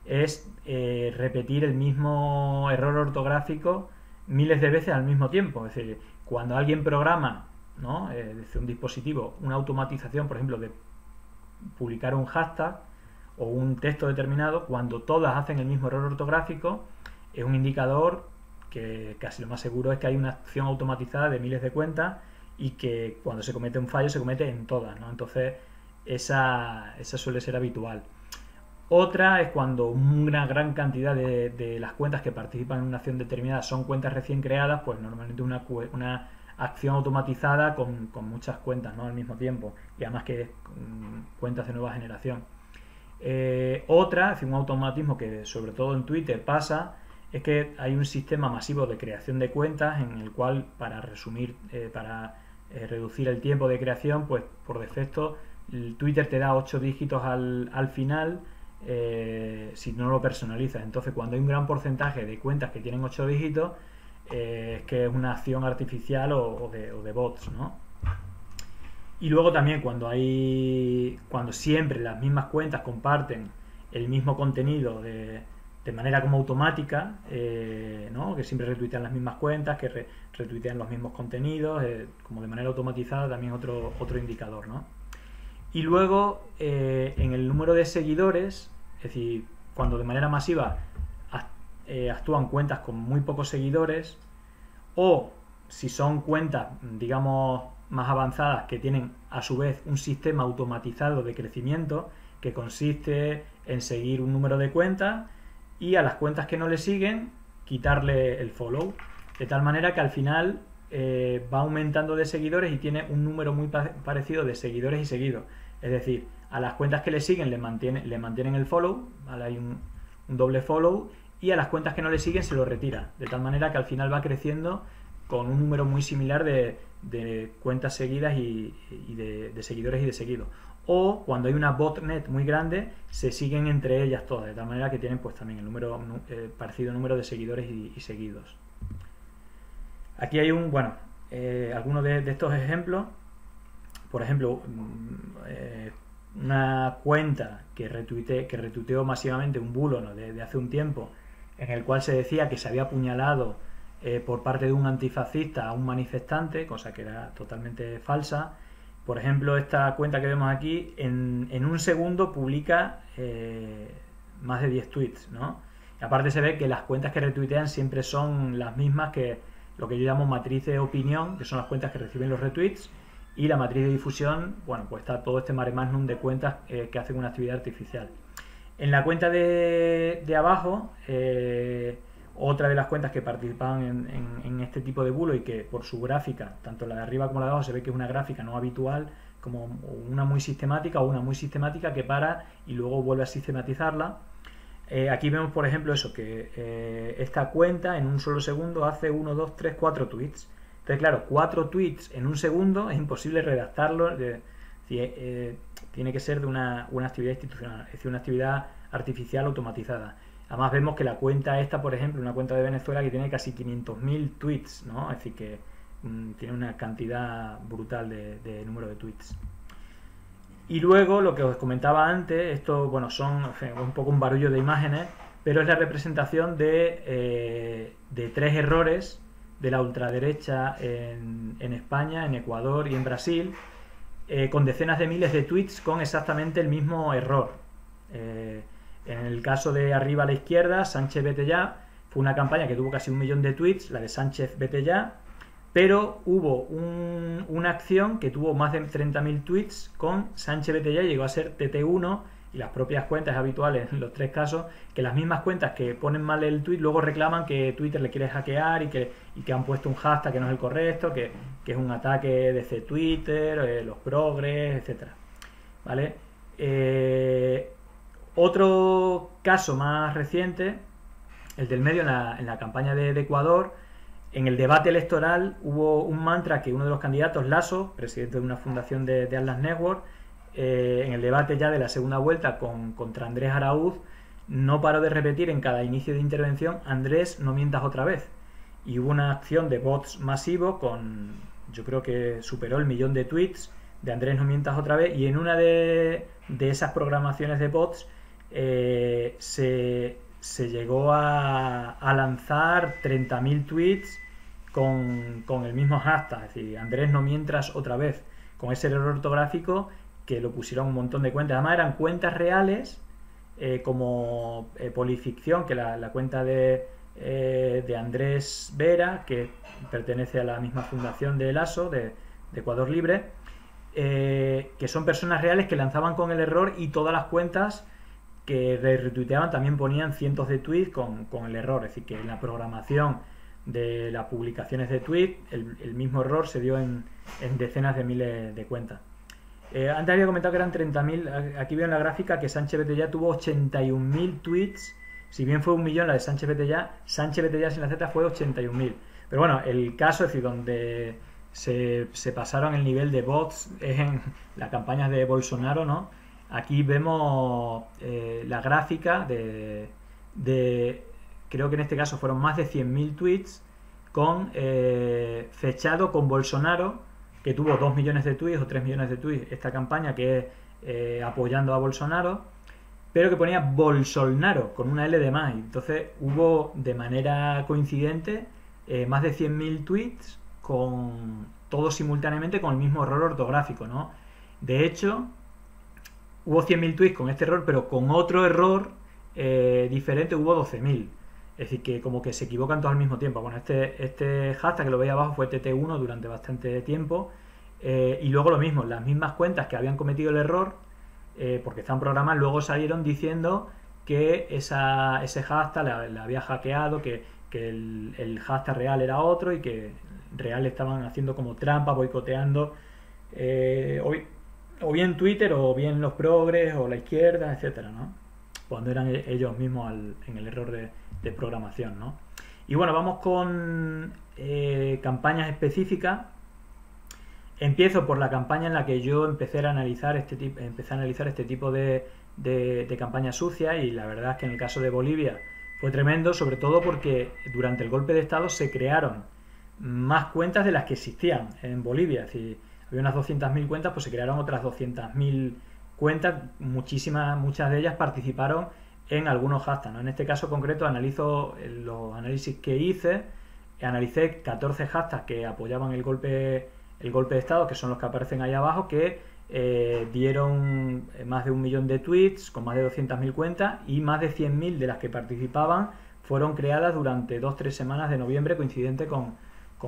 es repetir el mismo error ortográfico miles de veces al mismo tiempo. Es decir, cuando alguien programa, ¿no? Desde un dispositivo, una automatización, por ejemplo, de publicar un hashtag o un texto determinado, cuando todas hacen el mismo error ortográfico, es un indicador que casi lo más seguro es que hay una acción automatizada de miles de cuentas y que cuando se comete un fallo se comete en todas, ¿no? Entonces esa suele ser habitual. Otra es cuando una gran cantidad de las cuentas que participan en una acción determinada son cuentas recién creadas, pues normalmente una acción automatizada con muchas cuentas, ¿no? Al mismo tiempo, y además que es cuentas de nueva generación. Otra, es decir, un automatismo que sobre todo en Twitter pasa, es que hay un sistema masivo de creación de cuentas en el cual, para reducir el tiempo de creación, pues por defecto Twitter te da 8 dígitos al final, si no lo personalizas. Entonces, cuando hay un gran porcentaje de cuentas que tienen 8 dígitos, es que es una acción artificial o de bots, ¿no? Y luego también cuando siempre las mismas cuentas comparten el mismo contenido de manera como automática, ¿no? Que siempre retuitean las mismas cuentas, que retuitean los mismos contenidos, como de manera automatizada, también es otro indicador, ¿no? Y luego en el número de seguidores, es decir, cuando de manera masiva actúan cuentas con muy pocos seguidores, o si son cuentas, digamos, más avanzadas que tienen a su vez un sistema automatizado de crecimiento que consiste en seguir un número de cuentas y a las cuentas que no le siguen quitarle el follow, de tal manera que al final va aumentando de seguidores y tiene un número muy parecido de seguidores y seguidos. Es decir, a las cuentas que le siguen le mantienen el follow, ¿vale? Hay un doble follow, y a las cuentas que no le siguen se lo retira, de tal manera que al final va creciendo con un número muy similar de cuentas seguidas y de seguidores y de seguidos. O cuando hay una botnet muy grande, se siguen entre ellas todas, de tal manera que tienen pues también el parecido número de seguidores y seguidos. Aquí hay algunos de estos ejemplos. Por ejemplo, una cuenta que retuiteó masivamente un bulo, ¿no?, de hace un tiempo, en el cual se decía que se había apuñalado por parte de un antifascista a un manifestante, cosa que era totalmente falsa. Por ejemplo, esta cuenta que vemos aquí, en un segundo publica más de 10 tweets, ¿no? Y aparte se ve que las cuentas que retuitean siempre son las mismas que lo que yo llamo matriz de opinión, que son las cuentas que reciben los retweets, y la matriz de difusión, bueno, pues está todo este mare magnum de cuentas que hacen una actividad artificial. En la cuenta de abajo, otra de las cuentas que participaban en este tipo de bulo y que por su gráfica, tanto la de arriba como la de abajo, se ve que es una gráfica no habitual, como una muy sistemática o una muy sistemática que para y luego vuelve a sistematizarla. Aquí vemos, por ejemplo, eso, que esta cuenta en un solo segundo hace 1, 2, 3, 4 tweets. Entonces, claro, 4 tweets en un segundo es imposible redactarlo. Tiene que ser de una actividad institucional, es decir, una actividad artificial automatizada. Además vemos que la cuenta esta, por ejemplo, una cuenta de Venezuela que tiene casi 500.000 tweets, ¿no? Es decir, que tiene una cantidad brutal de número de tweets. Y luego, lo que os comentaba antes, esto, bueno, son un poco un barullo de imágenes, pero es la representación de 3 errores de la ultraderecha en España, en Ecuador y en Brasil, con decenas de miles de tweets con exactamente el mismo error. En el caso de arriba a la izquierda, Sánchez vete ya, fue una campaña que tuvo casi 1 millón de tweets, la de Sánchez vete ya, pero hubo una acción que tuvo más de 30.000 tweets con Sánchez vete ya, llegó a ser TT1, y las propias cuentas habituales en los 3 casos, que las mismas cuentas que ponen mal el tweet luego reclaman que Twitter le quiere hackear y que han puesto un hashtag que no es el correcto, que es un ataque desde Twitter, los progres, etcétera, ¿vale? Otro caso más reciente, el del medio, en la campaña de Ecuador, en el debate electoral hubo un mantra que uno de los candidatos, Lasso, presidente de una fundación de Atlas Network, en el debate ya de la segunda vuelta contra Andrés Araúz, no paró de repetir en cada inicio de intervención: Andrés, no mientas otra vez. Y hubo una acción de bots masivo yo creo que superó el 1 millón de tweets de Andrés, no mientas otra vez, y en una de esas programaciones de bots se llegó a lanzar 30.000 tweets con el mismo hashtag, es decir, Andrés, no mientas otra vez, con ese error ortográfico que lo pusieron un montón de cuentas. Además eran cuentas reales, como Polificción, que la cuenta de Andrés Vera, que pertenece a la misma fundación de Lasso, de Ecuador Libre, que son personas reales que lanzaban con el error, y todas las cuentas que retuiteaban también ponían cientos de tweets con el error. Es decir, que en la programación de las publicaciones de tweets el mismo error se dio en decenas de miles de cuentas. Antes había comentado que eran 30.000, aquí veo en la gráfica que Sánchez vete ya tuvo 81.000 tweets. Si bien fue 1 millón la de Sánchez vete ya sin la Z fue 81.000. Pero bueno, el caso, es decir, donde se pasaron el nivel de bots es en las campañas de Bolsonaro, ¿no? Aquí vemos la gráfica creo que en este caso fueron más de 100.000 tweets fechado con Bolsonaro, que tuvo 2 millones de tweets o 3 millones de tweets esta campaña, que es apoyando a Bolsonaro, pero que ponía Bolsonaro con una L de más. Entonces hubo de manera coincidente más de 100.000 tweets con todos simultáneamente con el mismo error ortográfico, ¿no? De hecho, hubo 100.000 tweets con este error, pero con otro error diferente hubo 12.000. Es decir, que como que se equivocan todos al mismo tiempo. Bueno, este hashtag que lo veis abajo fue TT1 durante bastante tiempo. Y luego lo mismo, las mismas cuentas que habían cometido el error, porque están programadas, luego salieron diciendo que ese hashtag la había hackeado, que el hashtag real era otro y que real estaban haciendo como trampa, boicoteando o bien Twitter o bien los progres o la izquierda, etcétera, ¿no? Cuando eran ellos mismos en el error de programación, ¿no? Y bueno, vamos con campañas específicas. Empiezo por la campaña en la que yo empecé a analizar este tipo de campañas sucias, y la verdad es que en el caso de Bolivia fue tremendo, sobre todo porque durante el golpe de Estado se crearon más cuentas de las que existían en Bolivia. Es decir, había unas 200.000 cuentas, pues se crearon otras 200.000 cuentas, muchas de ellas participaron en algunos hashtags, ¿no? En este caso concreto analizo los análisis que hice, analicé 14 hashtags que apoyaban el golpe de Estado, que son los que aparecen ahí abajo, que dieron más de 1 millón de tweets con más de 200.000 cuentas, y más de 100.000 de las que participaban fueron creadas durante 2-3 semanas de noviembre, coincidente con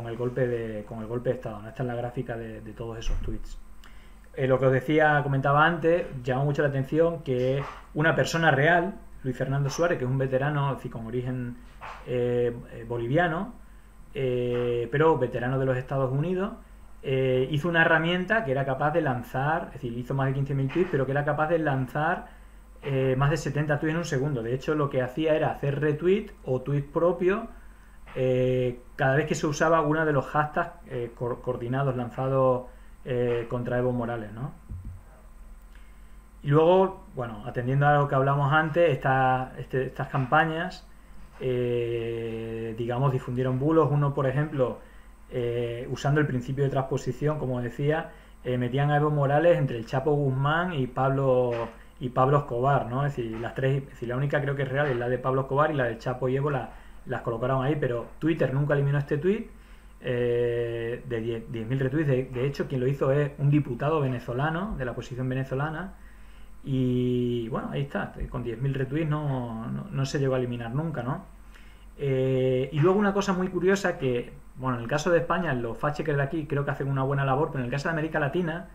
el golpe de Estado, ¿no? Esta es la gráfica de todos esos tweets. Lo que os comentaba antes, llamó mucho la atención que una persona real, Luis Fernando Suárez, que es un veterano, con origen boliviano, pero veterano de los Estados Unidos, hizo una herramienta que era capaz de lanzar, es decir, hizo más de 15.000 tweets, pero que era capaz de lanzar más de 70 tweets en un segundo. De hecho, lo que hacía era hacer retweet o tweet propio cada vez que se usaba uno de los hashtags coordinados lanzados contra Evo Morales, ¿no? Y luego, bueno, atendiendo a lo que hablamos antes, estas campañas, digamos, difundieron bulos. Uno, por ejemplo, usando el principio de transposición, como decía, metían a Evo Morales entre el Chapo Guzmán y Pablo Escobar, ¿no? Es decir, la única creo que es real es la de Pablo Escobar, y la del Chapo y Evo las colocaron ahí, pero Twitter nunca eliminó este tweet de 10.000 retweets. De hecho, quien lo hizo es un diputado venezolano, de la oposición venezolana, y bueno, ahí está, con 10.000 retweets no se llegó a eliminar nunca, ¿no? Y luego una cosa muy curiosa que, bueno, en el caso de España, los fact-checkers de aquí creo que hacen una buena labor, pero en el caso de América Latina,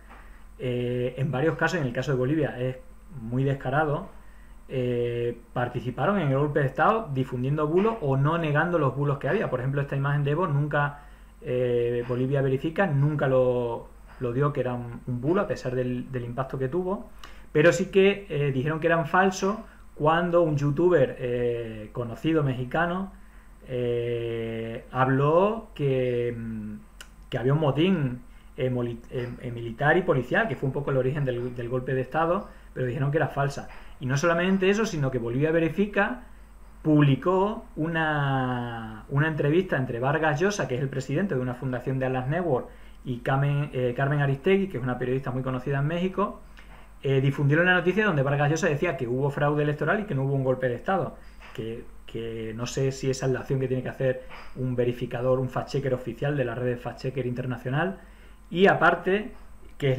en varios casos, en el caso de Bolivia es muy descarado, participaron en el golpe de Estado difundiendo bulos o no negando los bulos que había. Por ejemplo, esta imagen de Evo nunca, Bolivia Verifica, nunca lo dio que era un bulo, a pesar del impacto que tuvo, pero sí que dijeron que eran falsos cuando un youtuber conocido mexicano habló que había un motín militar y policial, que fue un poco el origen del golpe de Estado, pero dijeron que era falsa. Y no solamente eso, sino que Bolivia Verifica publicó una entrevista entre Vargas Llosa, que es el presidente de una fundación de Atlas Network, y Carmen Aristegui, que es una periodista muy conocida en México. Difundieron la noticia donde Vargas Llosa decía que hubo fraude electoral y que no hubo un golpe de Estado, que no sé si esa es la acción que tiene que hacer un verificador, un fact-checker oficial de la red de fact-checker internacional. Y aparte, que es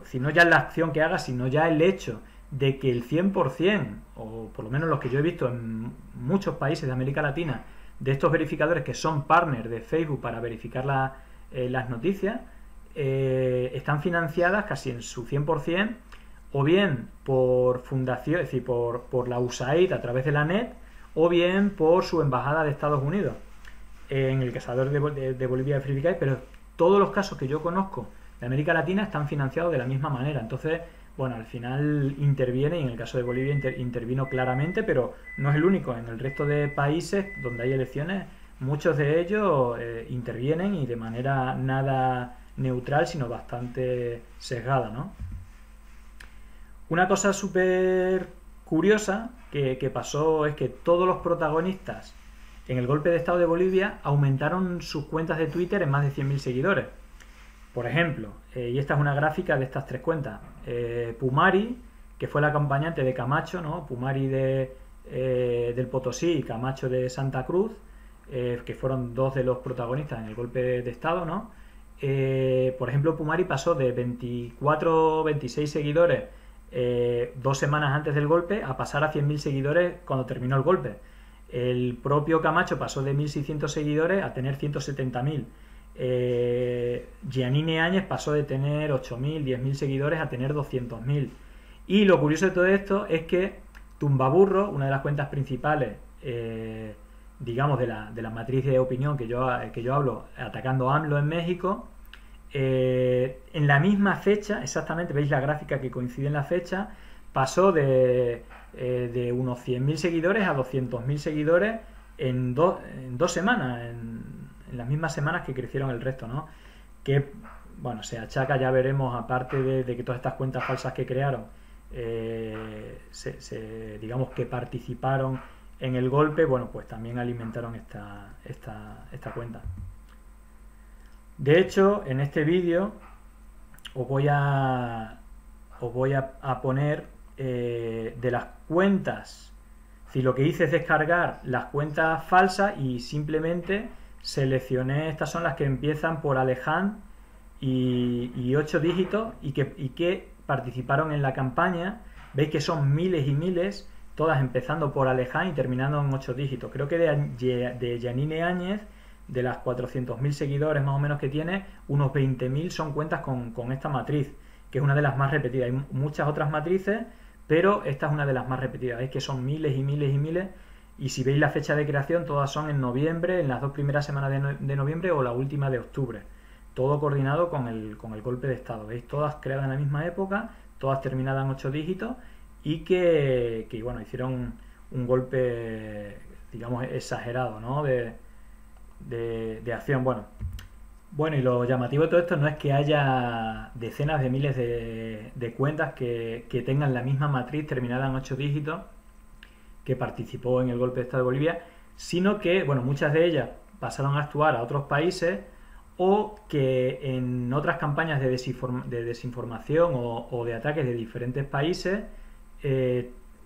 si no ya es la acción que haga, sino ya el hecho de que el 100%, o por lo menos los que yo he visto en muchos países de América Latina, de estos verificadores que son partners de Facebook para verificar las noticias, están financiadas casi en su 100%, o bien por fundación, es decir, por la USAID a través de la NET, o bien por su embajada de Estados Unidos. En el caso de Bolivia Verifica, pero todos los casos que yo conozco de América Latina están financiados de la misma manera. Entonces, bueno, al final interviene, y en el caso de Bolivia intervino claramente, pero no es el único. En el resto de países donde hay elecciones, muchos de ellos intervienen, y de manera nada neutral, sino bastante sesgada, ¿no? Una cosa súper curiosa que pasó es que todos los protagonistas en el golpe de Estado de Bolivia aumentaron sus cuentas de Twitter en más de 100.000 seguidores. Por ejemplo, y esta es una gráfica de estas tres cuentas, Pumari, que fue la acompañante de Camacho, ¿no? Pumari del Potosí y Camacho de Santa Cruz, que fueron dos de los protagonistas en el golpe de Estado, ¿no? Por ejemplo, Pumari pasó de 24 26 seguidores 2 semanas antes del golpe a pasar a 100.000 seguidores cuando terminó el golpe. El propio Camacho pasó de 1.600 seguidores a tener 170.000. Giannini Áñez pasó de tener 8.000, 10.000 seguidores a tener 200.000. Y lo curioso de todo esto es que Tumbaburro, una de las cuentas principales, digamos, de la matriz de opinión que yo hablo, atacando a AMLO en México, en la misma fecha, exactamente, veis la gráfica que coincide en la fecha, pasó de unos 100.000 seguidores a 200.000 seguidores en 2 semanas, en las mismas semanas que crecieron el resto, ¿no? Que, bueno, se achaca, ya veremos, aparte de que todas estas cuentas falsas que crearon, digamos que participaron en el golpe, bueno, pues también alimentaron esta cuenta. De hecho, en este vídeo os voy a poner de las cuentas. Si lo que hice es descargar las cuentas falsas y simplemente seleccioné, estas son las que empiezan por Alejandro y 8 dígitos y que participaron en la campaña. Veis que son miles y miles, todas empezando por Alejandro y terminando en 8 dígitos. Creo que de Giannini Áñez, de las 400.000 seguidores más o menos que tiene, unos 20.000 son cuentas con esta matriz, que es una de las más repetidas. Hay muchas otras matrices, pero esta es una de las más repetidas. Veis que son miles y miles y miles, y si veis la fecha de creación, todas son en noviembre, en las 2 primeras semanas de noviembre o la última de octubre. Todo coordinado con el golpe de Estado. ¿Veis? Todas creadas en la misma época, todas terminadas en 8 dígitos y que bueno, hicieron un golpe, digamos, exagerado, ¿no? de acción. Bueno, y lo llamativo de todo esto no es que haya decenas de miles de cuentas que tengan la misma matriz terminada en 8 dígitos que participó en el golpe de Estado de Bolivia, sino que, bueno, muchas de ellas pasaron a actuar a otros países o que en otras campañas de desinformación o de ataques de diferentes países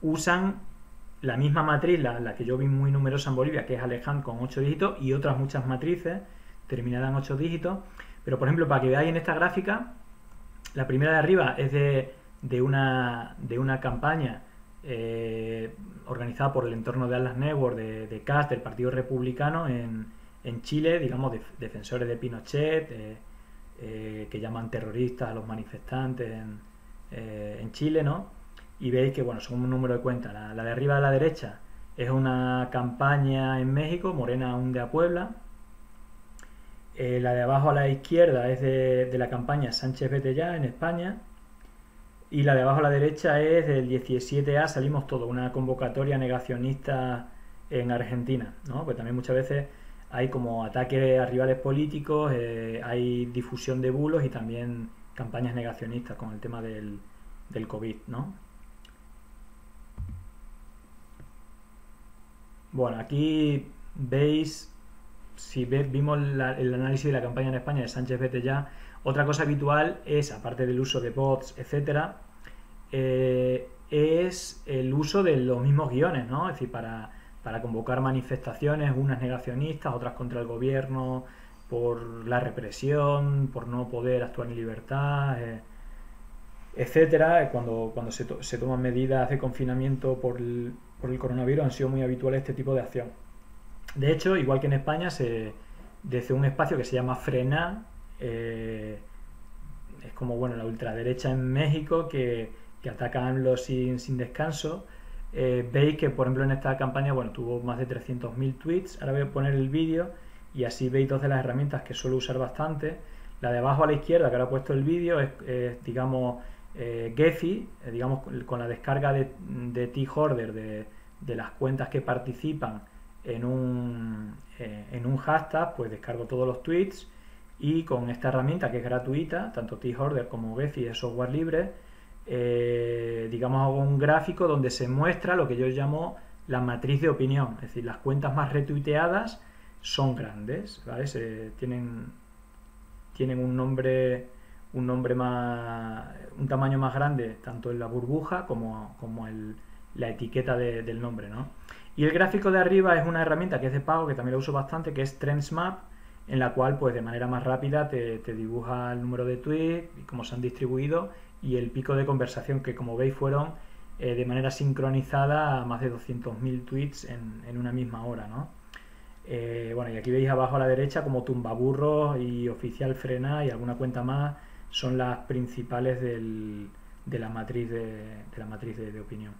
usan la misma matriz, la que yo vi muy numerosa en Bolivia, que es Alejandro con 8 dígitos, y otras muchas matrices terminadas en 8 dígitos. Pero, por ejemplo, para que veáis en esta gráfica, la primera de arriba es de una campaña organizada por el entorno de Atlas Network, de CAS, del Partido Republicano en Chile, digamos, defensores de Pinochet, que llaman terroristas a los manifestantes en Chile, ¿no? Y veis que, bueno, son un número de cuentas. La de arriba a la derecha es una campaña en México, Morena hunde a Puebla. La de abajo a la izquierda es de la campaña Sánchez vete ya en España. Y la de abajo a la derecha es del 17A, salimos todos, una convocatoria negacionista en Argentina, ¿no? Pues también muchas veces hay como ataques a rivales políticos, hay difusión de bulos y también campañas negacionistas con el tema del COVID, ¿no? Bueno, aquí veis, si vimos el análisis de la campaña en España de Sánchez vete ya, otra cosa habitual es, aparte del uso de bots, etcétera, es el uso de los mismos guiones, ¿no? Es decir, para convocar manifestaciones, unas negacionistas, otras contra el gobierno, por la represión, por no poder actuar en libertad, etcétera. Cuando se toman medidas de confinamiento por el coronavirus, han sido muy habituales este tipo de acción. De hecho, igual que en España, desde un espacio que se llama Frena, es como, bueno, la ultraderecha en México que ataca a AMLO sin descanso. Veis que, por ejemplo, en esta campaña, bueno, tuvo más de 300.000 tweets. Ahora voy a poner el vídeo y así veis dos de las herramientas que suelo usar bastante. La de abajo a la izquierda, que ahora he puesto el vídeo, es digamos, Gephi, digamos, con la descarga de T-Hoarder de las cuentas que participan en un hashtag, pues descargo todos los tweets y con esta herramienta que es gratuita, tanto T-Hoarder como Gephi es software libre, digamos, hago un gráfico donde se muestra lo que yo llamo la matriz de opinión, es decir, las cuentas más retuiteadas son grandes, ¿vale? Tienen un nombre más, un tamaño más grande tanto en la burbuja como la etiqueta del nombre, ¿no? Y el gráfico de arriba es una herramienta que es de pago, que también la uso bastante, que es TrendsMap, en la cual, pues, de manera más rápida te dibuja el número de tweets y cómo se han distribuido y el pico de conversación, que como veis fueron de manera sincronizada más de 200.000 tweets en una misma hora, ¿no? Bueno, y aquí veis abajo a la derecha como Tumbaburros y Oficial Frena y alguna cuenta más son las principales de la matriz de opinión.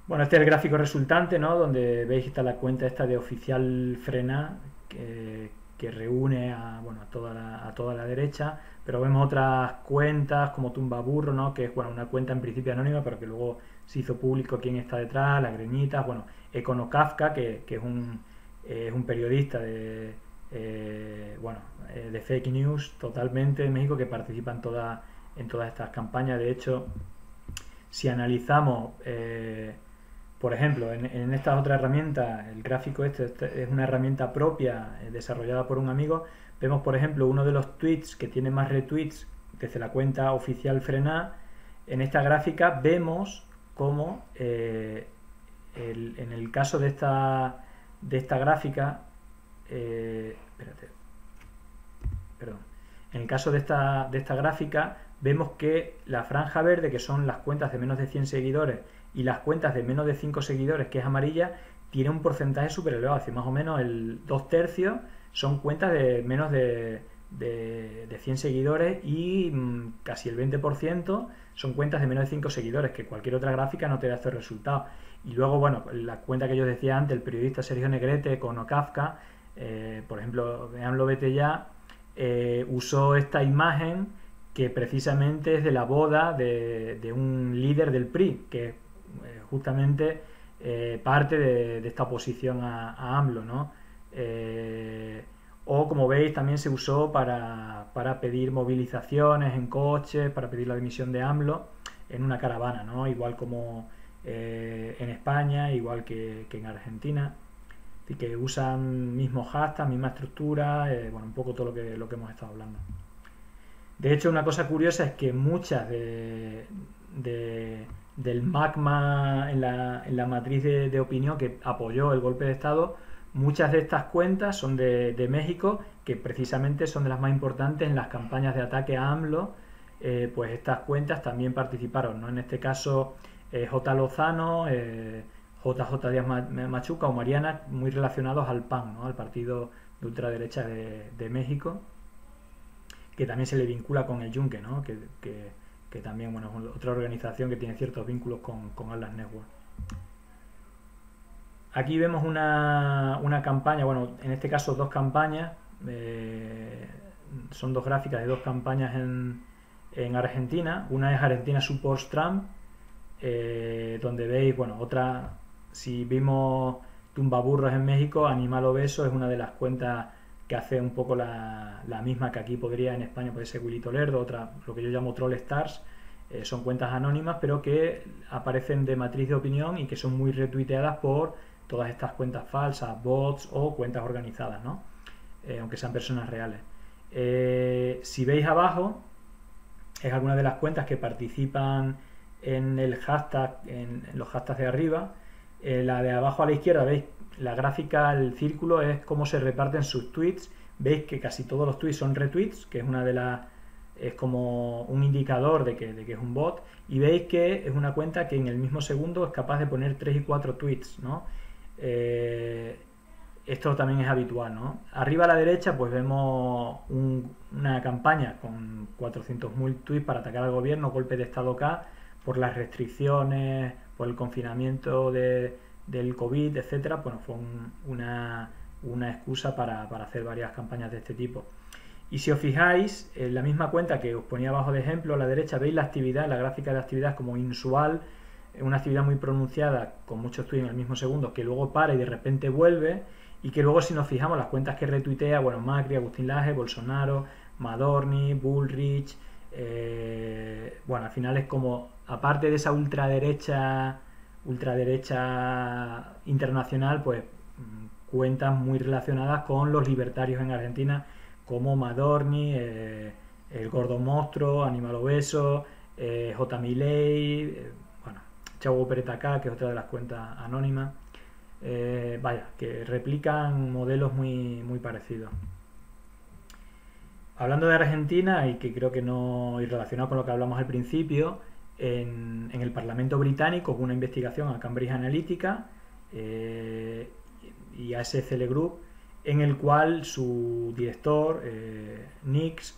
Bueno, este es el gráfico resultante, ¿no? Donde veis que está la cuenta esta de Oficial Frena, que reúne a toda la derecha, pero vemos otras cuentas como Tumbaburro, ¿no? Que es una cuenta en principio anónima, pero que luego se hizo público quién está detrás, las greñitas, Econocafka, que es un periodista de fake news totalmente de México, que participa en todas estas campañas. De hecho, si analizamos, por ejemplo, en esta otra herramienta, el gráfico este es una herramienta propia desarrollada por un amigo, vemos, por ejemplo, uno de los tweets que tiene más retweets desde la cuenta Oficial Frena. En esta gráfica vemos cómo en el caso de esta gráfica, en el caso de esta gráfica vemos que la franja verde, que son las cuentas de menos de 100 seguidores, y las cuentas de menos de 5 seguidores, que es amarilla, tiene un porcentaje súper elevado, es decir, más o menos el 2/3 son cuentas de menos de 100 seguidores y casi el 20% son cuentas de menos de 5 seguidores, que cualquier otra gráfica no te da estos resultados. Y luego, bueno, la cuenta que yo decía antes, el periodista Sergio Negrete con Ocafka, por ejemplo, veanlo, vete ya, usó esta imagen que precisamente es de la boda de un líder del PRI, que justamente parte de esta oposición a AMLO, ¿no? O como veis también se usó para pedir movilizaciones en coches, para pedir la dimisión de AMLO en una caravana, ¿no? Igual como en España, igual que en Argentina, y que usan mismos hashtags, misma estructura, un poco todo lo que hemos estado hablando. De hecho, una cosa curiosa es que muchas del magma en la matriz de opinión que apoyó el golpe de Estado, muchas de estas cuentas son de México, que precisamente son de las más importantes en las campañas de ataque a AMLO. Pues estas cuentas también participaron, ¿no? En este caso, J. Lozano, JJ Díaz Machuca o Mariana, muy relacionados al PAN, ¿no? Al partido de ultraderecha de México, que también se le vincula con el Yunque, ¿no? Que también, es otra organización que tiene ciertos vínculos con Atlas Network. Aquí vemos una campaña, en este caso dos campañas, son dos gráficas de dos campañas en Argentina. Una es Argentina Supports Trump, donde veis, otra, si vimos Tumbaburros en México, Animal Obeso es una de las cuentas que hace un poco la misma que aquí podría en España puede ser Willy Toledo, otra, lo que yo llamo Troll Stars, son cuentas anónimas pero que aparecen de matriz de opinión y que son muy retuiteadas por todas estas cuentas falsas, bots o cuentas organizadas, ¿no? Aunque sean personas reales. Si veis abajo, es alguna de las cuentas que participan en el hashtag, en los hashtags de arriba. La de abajo a la izquierda, veis la gráfica, el círculo es cómo se reparten sus tweets. Veis que casi todos los tweets son retweets, que es una de las, es como un indicador de que es un bot, y veis que es una cuenta que en el mismo segundo es capaz de poner 3 y 4 tweets, ¿no? Esto también es habitual, ¿no? Arriba a la derecha pues vemos una campaña con 400.000 tweets para atacar al gobierno, golpe de Estado K, por las restricciones, por el confinamiento del COVID, etcétera. Bueno, fue una excusa para hacer varias campañas de este tipo. Y si os fijáis, en la misma cuenta que os ponía abajo de ejemplo, a la derecha veis la actividad, la gráfica de actividad como inusual, una actividad muy pronunciada con muchos tweets en el mismo segundo, que luego para y de repente vuelve, y que luego si nos fijamos las cuentas que retuitea, Macri, Agustín Laje, Bolsonaro, Madorni, Bullrich, al final es como, aparte de esa ultraderecha internacional, pues cuentas muy relacionadas con los libertarios en Argentina, como Madorni, el Gordo Monstruo, Animal Obeso, J. Milei, Chavo Pereta, que es otra de las cuentas anónimas. Que replican modelos muy parecidos. hablando de Argentina, y que creo que no, y relacionado con lo que hablamos al principio, en el Parlamento británico hubo una investigación a Cambridge Analytica y a SCL Group, en el cual su director, Nix,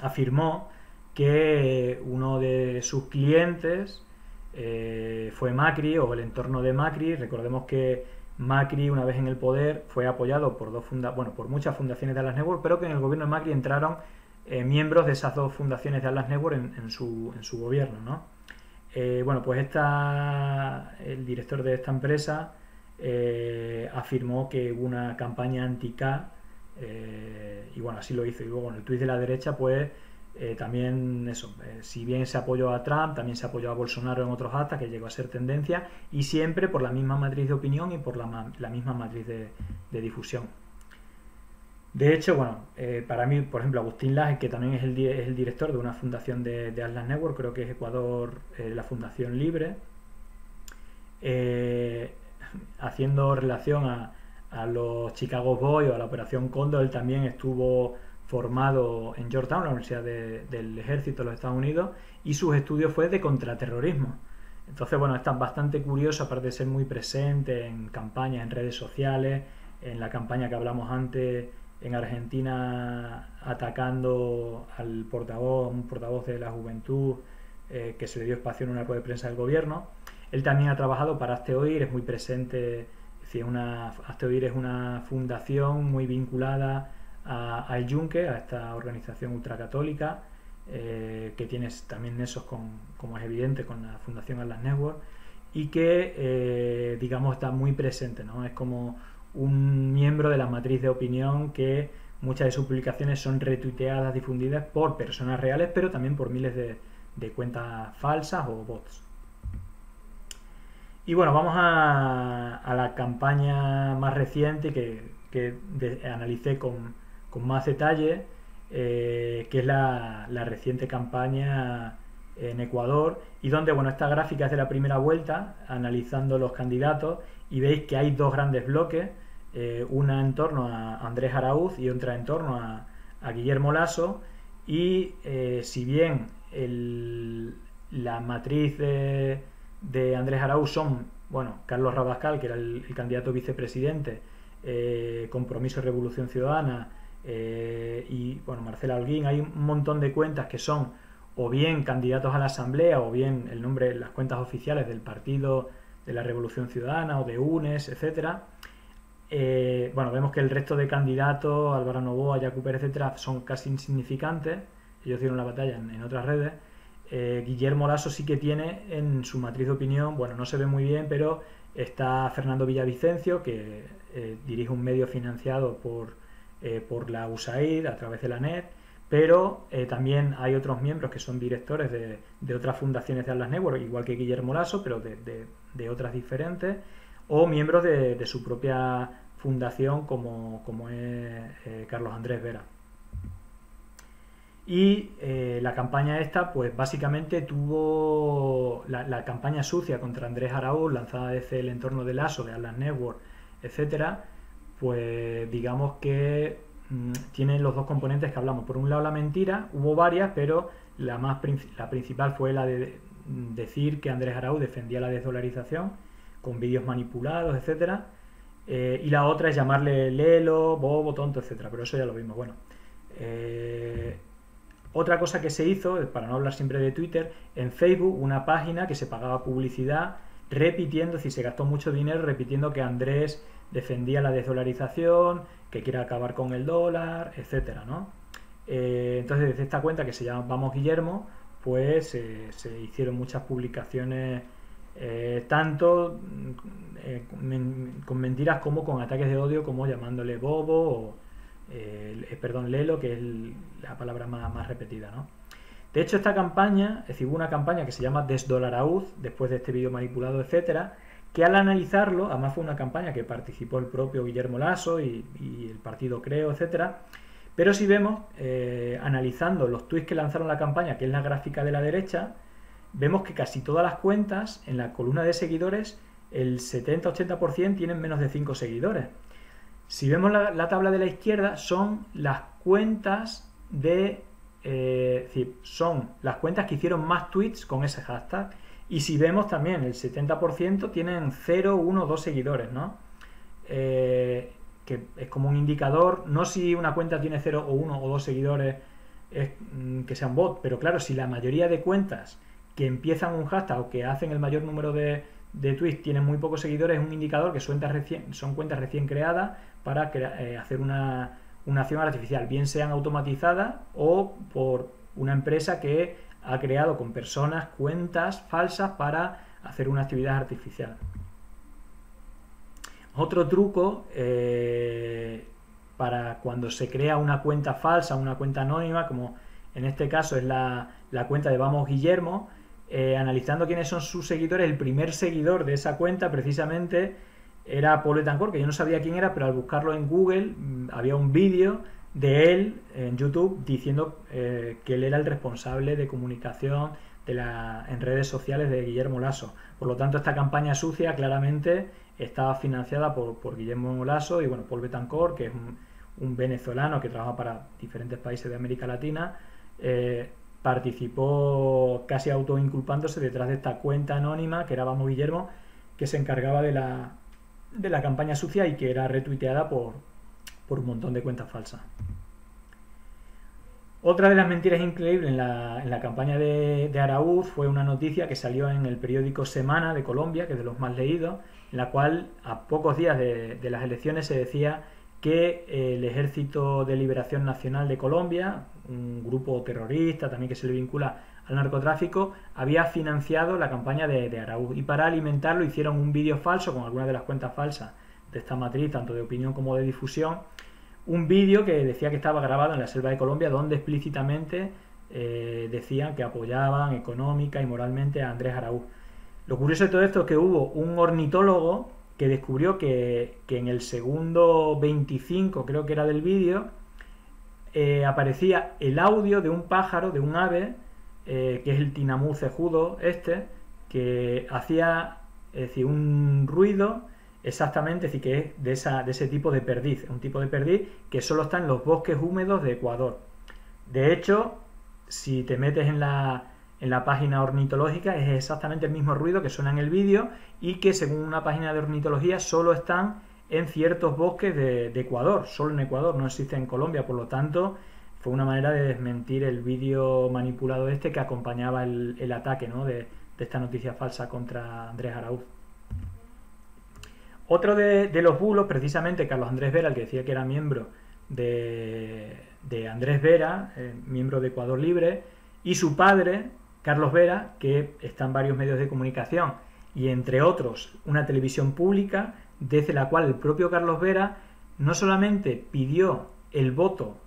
afirmó que uno de sus clientes fue Macri, o el entorno de Macri. Recordemos que Macri, una vez en el poder, fue apoyado por por muchas fundaciones de Atlas Network, pero que en el gobierno de Macri entraron miembros de esas dos fundaciones de Atlas Network en su gobierno, ¿no? Pues el director de esta empresa afirmó que hubo una campaña anti-K, y bueno, así lo hizo. Y luego en el tuit de la derecha, pues también eso, si bien se apoyó a Trump, también se apoyó a Bolsonaro en otros actas, que llegó a ser tendencia, y siempre por la misma matriz de opinión y por la misma matriz de difusión. De hecho, para mí, por ejemplo, Agustín Laje, que también es el director de una fundación de Atlas Network, creo que es Ecuador, la Fundación Libre, haciendo relación a los Chicago Boys o a la Operación Cóndor, él también estuvo formado en Georgetown, la Universidad del Ejército de los Estados Unidos, y sus estudios fue de contraterrorismo. Entonces, está bastante curioso, aparte de ser muy presente en campañas, en redes sociales, en la campaña que hablamos antes en Argentina, atacando al un portavoz de la juventud, que se le dio espacio en una rueda de prensa del gobierno. Él también ha trabajado para Hazte Oír, es muy presente. Es decir, Hazte Oír es una fundación muy vinculada al Yunque, a esta organización ultracatólica, que tiene también nexos como es evidente, con la Fundación Atlas Network, y que está muy presente, ¿no? Es como un miembro de la matriz de opinión, que muchas de sus publicaciones son retuiteadas, difundidas por personas reales, pero también por miles de cuentas falsas o bots. Y vamos a la campaña más reciente que analicé con más detalle, que es la reciente campaña en Ecuador, y donde esta gráfica es de la primera vuelta, analizando los candidatos, y veis que hay dos grandes bloques, una en torno a Andrés Araúz y otra en torno a Guillermo Lasso, y si bien la matriz de Andrés Araúz son, Carlos Rabascal, que era el candidato vicepresidente, Compromiso y Revolución Ciudadana, y Marcela Holguín, hay un montón de cuentas que son o bien candidatos a la Asamblea, o bien el nombre, las cuentas oficiales del Partido de la Revolución Ciudadana o de UNES, etcétera. Vemos que el resto de candidatos, Álvaro Noboa, Yacu Pérez, etcétera, son casi insignificantes. Ellos dieron la batalla en otras redes. Guillermo Lasso sí que tiene en su matriz de opinión, no se ve muy bien, pero está Fernando Villavicencio, que dirige un medio financiado por la USAID a través de la NET, pero también hay otros miembros que son directores de otras fundaciones de Atlas Network, igual que Guillermo Lasso, pero de otras diferentes, o miembros de su propia fundación, como es Carlos Andrés Vera. Y la campaña esta, pues básicamente tuvo la campaña sucia contra Andrés Araúz, lanzada desde el entorno de Lasso, de Atlas Network, etcétera, pues digamos que tiene los dos componentes que hablamos. Por un lado, la mentira, hubo varias, pero la principal fue la de decir que Andrés Araúz defendía la desdolarización con vídeos manipulados, etcétera, y la otra es llamarle lelo, bobo, tonto, etcétera, pero eso ya lo vimos. Otra cosa que se hizo, para no hablar siempre de Twitter, en Facebook, una página que se pagaba publicidad repitiendo, es decir, se gastó mucho dinero repitiendo que Andrés defendía la desdolarización, que quiere acabar con el dólar, etcétera, ¿no? Entonces, desde esta cuenta, que se llama Vamos Guillermo, pues se hicieron muchas publicaciones, tanto con mentiras como con ataques de odio, como llamándole bobo o lelo, que es la palabra más repetida, ¿no? De hecho, esta campaña, es decir, hubo una campaña que se llama Desdolaraúz, después de este vídeo manipulado, etcétera, que al analizarlo, además fue una campaña que participó el propio Guillermo Lasso y el partido Creo, etcétera, pero si vemos, analizando los tweets que lanzaron la campaña, que es la gráfica de la derecha, vemos que casi todas las cuentas, en la columna de seguidores, el 70-80% tienen menos de 5 seguidores. Si vemos la tabla de la izquierda, son las cuentas es decir, son las cuentas que hicieron más tweets con ese hashtag. Y si vemos también, el 70% tienen 0, 1, 2 seguidores, ¿no? Que es como un indicador, no si una cuenta tiene 0 o 1 o 2 seguidores es que sea un bot, pero claro, si la mayoría de cuentas que empiezan un hashtag o que hacen el mayor número de tweets tienen muy pocos seguidores, es un indicador que son cuentas recién creadas para hacer una acción artificial, bien sean automatizadas o por una empresa que ha creado con personas cuentas falsas para hacer una actividad artificial. Otro truco para cuando se crea una cuenta falsa, una cuenta anónima, como en este caso es la cuenta de Vamos Guillermo, analizando quiénes son sus seguidores, el primer seguidor de esa cuenta precisamente era Paul Betancourt, que yo no sabía quién era, pero al buscarlo en Google había un vídeo de él en YouTube diciendo que él era el responsable de comunicación en redes sociales de Guillermo Lasso. Por lo tanto, esta campaña sucia claramente estaba financiada por Guillermo Lasso y bueno, Paul Betancourt, que es un venezolano que trabaja para diferentes países de América Latina, participó casi autoinculpándose detrás de esta cuenta anónima que era Vamos Guillermo, que se encargaba de la campaña sucia y que era retuiteada por un montón de cuentas falsas. Otra de las mentiras increíbles en la campaña de Araúz fue una noticia que salió en el periódico Semana de Colombia, que es de los más leídos, en la cual a pocos días de las elecciones se decía que el Ejército de Liberación Nacional de Colombia, un grupo terrorista también que se le vincula al narcotráfico, había financiado la campaña de Araúz, y para alimentarlo hicieron un vídeo falso con algunas de las cuentas falsas de esta matriz, tanto de opinión como de difusión, un vídeo que decía que estaba grabado en la selva de Colombia, donde explícitamente decían que apoyaban económica y moralmente a Andrés Araúz. Lo curioso de todo esto es que hubo un ornitólogo que descubrió que en el segundo 25, creo que era del vídeo, aparecía el audio de un pájaro, de un ave, que es el tinamú cejudo que hacía, es decir, un ruido exactamente, es decir, que es de ese tipo de perdiz, un tipo de perdiz que solo está en los bosques húmedos de Ecuador. De hecho, si te metes en la página ornitológica, es exactamente el mismo ruido que suena en el vídeo y que según una página de ornitología solo están en ciertos bosques de Ecuador, solo en Ecuador, no existe en Colombia. Por lo tanto, fue una manera de desmentir el vídeo manipulado que acompañaba el ataque, ¿no?, de esta noticia falsa contra Andrés Araúz. Otro de los bulos, precisamente Carlos Andrés Vera, el que decía que era miembro de Andrés Vera, miembro de Ecuador Libre, y su padre, Carlos Vera, que está en varios medios de comunicación y entre otros una televisión pública, desde la cual el propio Carlos Vera no solamente pidió el voto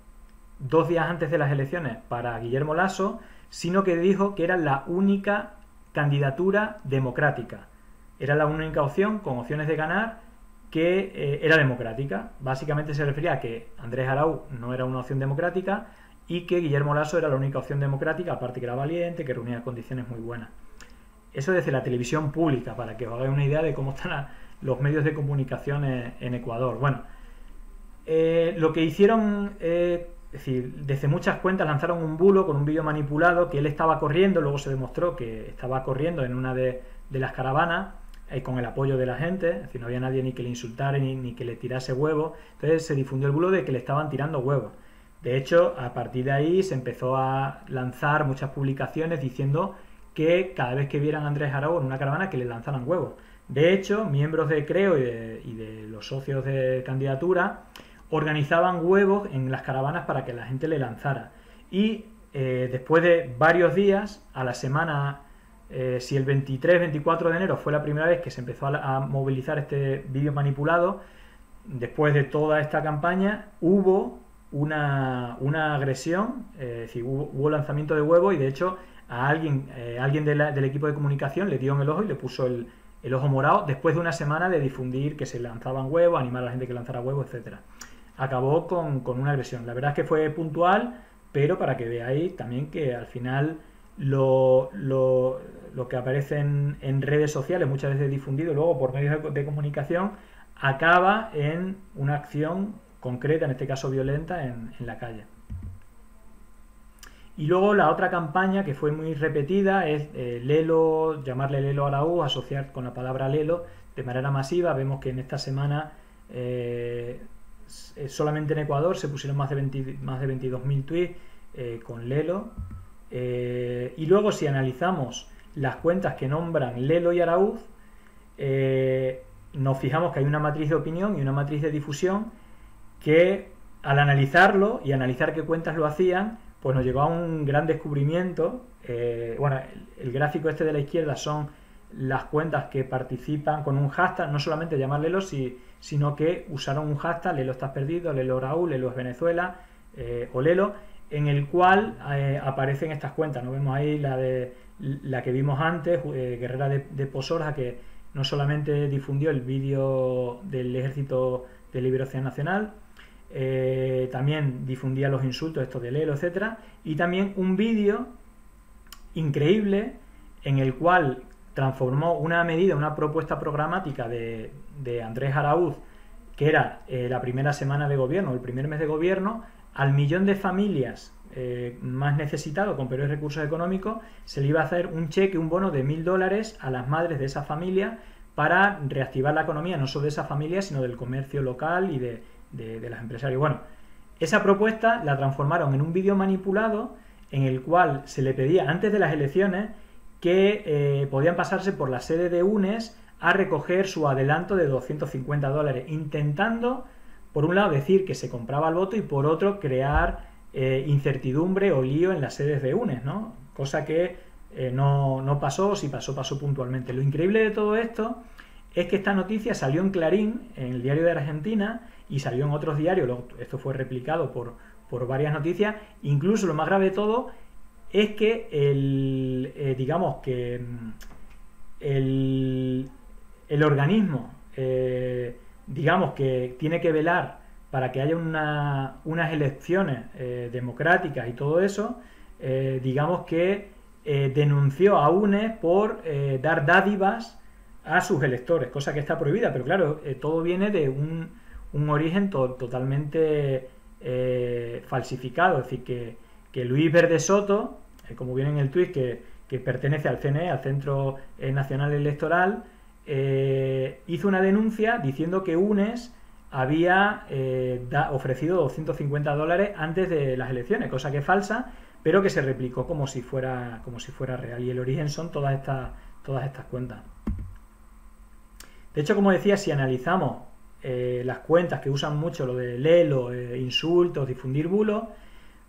2 días antes de las elecciones para Guillermo Lasso, sino que dijo que era la única candidatura democrática. Era la única opción con opciones de ganar que era democrática. Básicamente se refería a que Andrés Araúz no era una opción democrática y que Guillermo Lasso era la única opción democrática, aparte que era valiente, que reunía condiciones muy buenas. Eso desde la televisión pública, para que os hagáis una idea de cómo están los medios de comunicación en Ecuador. Bueno, lo que hicieron, es decir, desde muchas cuentas lanzaron un bulo con un vídeo manipulado que él estaba corriendo, luego se demostró que estaba corriendo en una de las caravanas con el apoyo de la gente, es decir, no había nadie ni que le insultara ni que le tirase huevos. Entonces se difundió el bulo de que le estaban tirando huevos. De hecho, a partir de ahí se empezó a lanzar muchas publicaciones diciendo que cada vez que vieran a Andrés Araúz en una caravana que le lanzaran huevos. De hecho, miembros de Creo y de los socios de candidatura organizaban huevos en las caravanas para que la gente le lanzara. Y después de varios días, a la semana, si el 23-24 de enero fue la primera vez que se empezó a movilizar este vídeo manipulado, después de toda esta campaña hubo una agresión, es decir, hubo lanzamiento de huevos y de hecho a alguien del equipo de comunicación le dio en el ojo y le puso el ojo morado después de una semana de difundir que se lanzaban huevos, animar a la gente que lanzara huevos, etcétera. Acabó con una agresión. La verdad es que fue puntual, pero para que veáis también que al final lo que aparece en redes sociales, muchas veces difundido luego por medios de comunicación, acaba en una acción concreta, en este caso violenta, en la calle. Y luego la otra campaña que fue muy repetida es Lelo, llamarle Lelo Araúz, asociar con la palabra Lelo de manera masiva. Vemos que en esta semana solamente en Ecuador se pusieron más de 22.000 tweets con Lelo. Y luego si analizamos las cuentas que nombran Lelo y Araúz, nos fijamos que hay una matriz de opinión y una matriz de difusión que al analizarlo y analizar qué cuentas lo hacían, pues nos llegó a un gran descubrimiento. Bueno, el gráfico este de la izquierda son las cuentas que participan con un hashtag, no solamente llamar Lelo, sino que usaron un hashtag, Lelo estás perdido, Lelo Raúl, Lelo es Venezuela, o Lelo, en el cual aparecen estas cuentas. Nos vemos ahí la que vimos antes, Guerrera de Posorja, que no solamente difundió el vídeo del Ejército de Liberación Nacional, también difundía los insultos, estos de Lelo, etcétera, y también un vídeo increíble en el cual transformó una medida, una propuesta programática de Andrés Araúz, que era la primera semana de gobierno, el primer mes de gobierno, al millón de familias más necesitados con peores recursos económicos, se le iba a hacer un cheque, un bono de $1000 a las madres de esa familia para reactivar la economía, no solo de esa familia, sino del comercio local y de los empresarios. Bueno, esa propuesta la transformaron en un vídeo manipulado en el cual se le pedía antes de las elecciones que podían pasarse por la sede de UNES a recoger su adelanto de $250, intentando, por un lado, decir que se compraba el voto y por otro, crear incertidumbre o lío en las sedes de UNES, ¿no? Cosa que no pasó, si pasó, pasó puntualmente. Lo increíble de todo esto es que esta noticia salió en Clarín, en el diario de Argentina, y salió en otros diarios. Luego esto fue replicado por varias noticias. Incluso lo más grave de todo es que el organismo digamos que tiene que velar para que haya unas elecciones democráticas y todo eso, digamos que denunció a UNES por dar dádivas a sus electores, cosa que está prohibida, pero claro, todo viene de un origen totalmente falsificado. Es decir, que Luis Verde Soto, como viene en el tuit, que pertenece al CNE, al Centro Nacional Electoral, hizo una denuncia diciendo que UNES había ofrecido $250 antes de las elecciones, cosa que es falsa, pero que se replicó como si fuera real, y el origen son todas estas cuentas. De hecho, como decía, si analizamos las cuentas que usan mucho lo de Lelo, insultos, difundir bulos,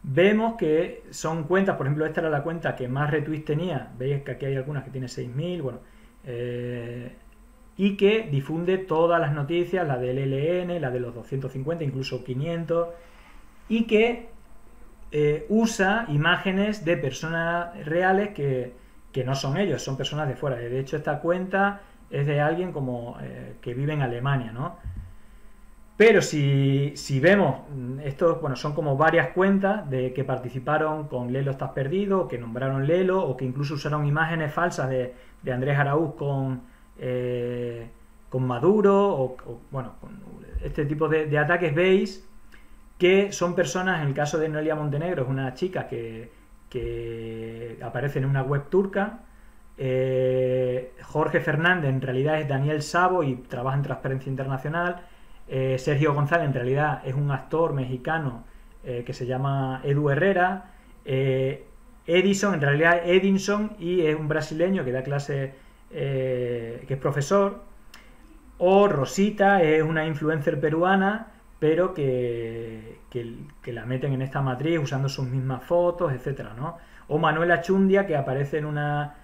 vemos que son cuentas, por ejemplo, esta era la cuenta que más retweets tenía, veis que aquí hay algunas que tiene 6000, bueno, y que difunde todas las noticias, la del ELN, la de los 250, incluso 500, y que usa imágenes de personas reales que no son ellos, son personas de fuera. De hecho, esta cuenta es de alguien como que vive en Alemania, ¿no? Pero si vemos, estos, bueno, son como varias cuentas que participaron con Lelo estás perdido, que nombraron Lelo, o que incluso usaron imágenes falsas de Andrés Araúz con Maduro, o bueno, con este tipo de ataques. Veis que son personas, en el caso de Noelia Montenegro, es una chica que aparece en una web turca. Jorge Fernández en realidad es Daniel Sabo y trabaja en Transparencia Internacional. Sergio González en realidad es un actor mexicano que se llama Edu Herrera. Edison en realidad es Edinson y es un brasileño que da clase, que es profesor. O Rosita es una influencer peruana, pero que la meten en esta matriz usando sus mismas fotos, etcétera, ¿no? O Manuela Chundia, que aparece en una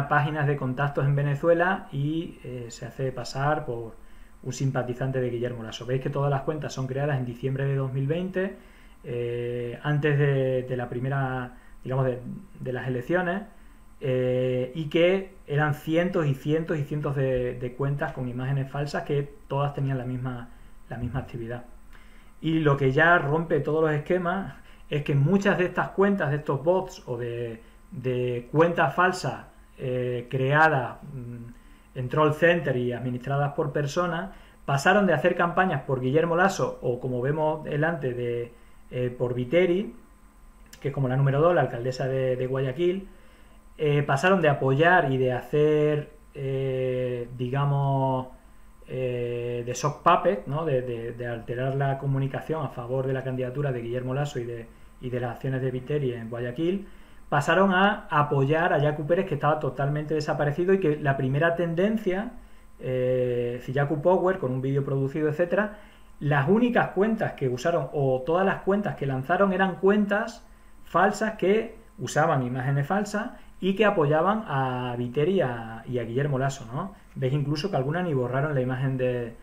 página de contactos en Venezuela y se hace pasar por un simpatizante de Guillermo Lasso. Veis que todas las cuentas son creadas en diciembre de 2020, antes de la primera, digamos, de las elecciones, y que eran cientos y cientos y cientos de cuentas con imágenes falsas que todas tenían la misma actividad. Y lo que ya rompe todos los esquemas es que muchas de estas cuentas, de estos bots o de cuentas falsas creadas en Troll Center y administradas por personas, pasaron de hacer campañas por Guillermo Lasso, o como vemos delante, por Viteri, que es como la número 2, la alcaldesa de Guayaquil. Pasaron de apoyar y de hacer, digamos, de soft puppet, ¿no? de alterar la comunicación a favor de la candidatura de Guillermo Lasso y de las acciones de Viteri en Guayaquil. Pasaron a apoyar a Yacu Pérez, que estaba totalmente desaparecido, y que la primera tendencia, Yacu Power, con un vídeo producido, etcétera, las únicas cuentas que usaron, o todas las cuentas que lanzaron, eran cuentas falsas que usaban imágenes falsas y que apoyaban a Viteri y a Guillermo Lasso, ¿no? Veis incluso que algunas ni borraron la imagen de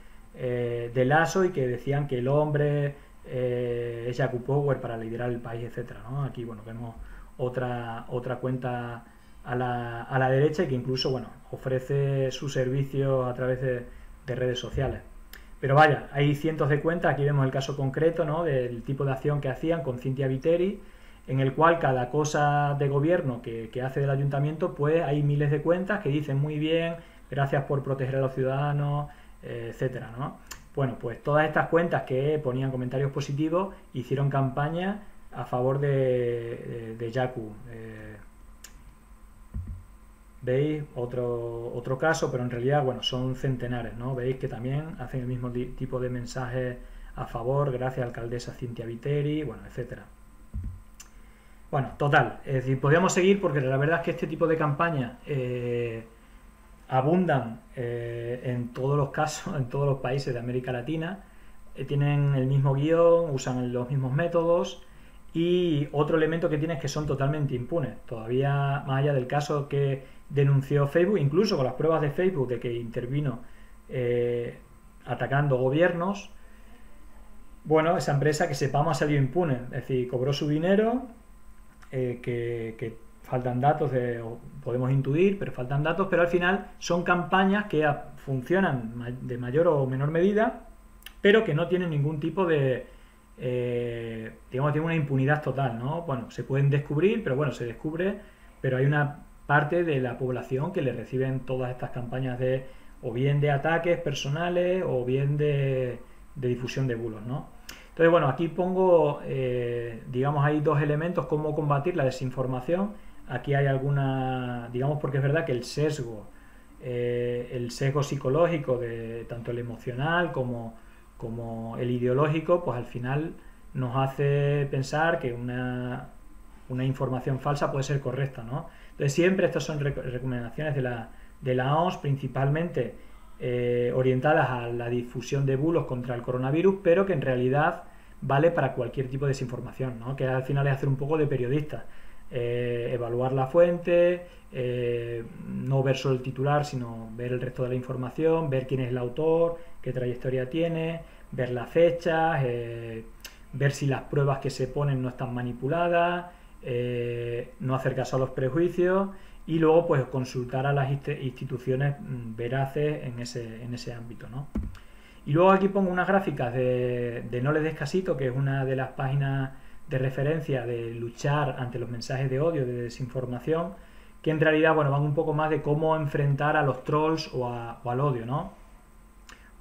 Lasso, y que decían que el hombre es Yacu Power para liderar el país, etcétera, ¿no? Aquí, bueno, vemos otra cuenta a la derecha, y que incluso, bueno, ofrece su servicio a través de redes sociales. Pero vaya, hay cientos de cuentas. Aquí vemos el caso concreto, ¿no? Del tipo de acción que hacían con Cintia Viteri, en el cual cada cosa de gobierno que hace del ayuntamiento, pues hay miles de cuentas que dicen muy bien, gracias por proteger a los ciudadanos, etcétera, ¿no? Bueno, pues todas estas cuentas que ponían comentarios positivos hicieron campaña a favor de Yacu. ¿Veis? Otro caso, pero en realidad, bueno, son centenares, ¿no? Veis que también hacen el mismo tipo de mensajes a favor, gracias a alcaldesa Cintia Viteri, bueno, etcétera. Bueno, total, es decir, podríamos seguir, porque la verdad es que este tipo de campañas abundan en todos los casos, en todos los países de América Latina. Tienen el mismo guión, usan los mismos métodos, y otro elemento que tienen es que son totalmente impunes, todavía más allá del caso que denunció Facebook, incluso con las pruebas de Facebook de que intervino atacando gobiernos. Bueno, esa empresa, que sepamos, ha salido impune, es decir, cobró su dinero, que faltan datos, podemos intuir, pero faltan datos, pero al final son campañas que funcionan de mayor o menor medida, pero que no tienen ningún tipo de, digamos, tienen una impunidad total, ¿no? Bueno, se pueden descubrir, pero bueno, se descubre, pero hay una parte de la población que le reciben todas estas campañas o bien de ataques personales, o bien de difusión de bulos, ¿no? Entonces, bueno, aquí pongo, digamos, hay dos elementos: cómo combatir la desinformación. Aquí hay alguna, digamos, porque es verdad que el sesgo psicológico, de tanto el emocional como el ideológico, pues al final nos hace pensar que una información falsa puede ser correcta, ¿no? Entonces, siempre estas son recomendaciones de la OMS, principalmente orientadas a la difusión de bulos contra el coronavirus, pero que en realidad vale para cualquier tipo de desinformación, ¿no? Que al final es hacer un poco de periodista, evaluar la fuente, no ver solo el titular, sino ver el resto de la información, ver quién es el autor, qué trayectoria tiene, ver las fechas, ver si las pruebas que se ponen no están manipuladas, no hacer caso a los prejuicios, y luego pues consultar a las instituciones veraces en ese ámbito, ¿no? Y luego aquí pongo unas gráficas de No les des casito, que es una de las páginas de referencia de luchar ante los mensajes de odio, de desinformación, que en realidad, bueno, van un poco más de cómo enfrentar a los trolls o al odio, ¿no?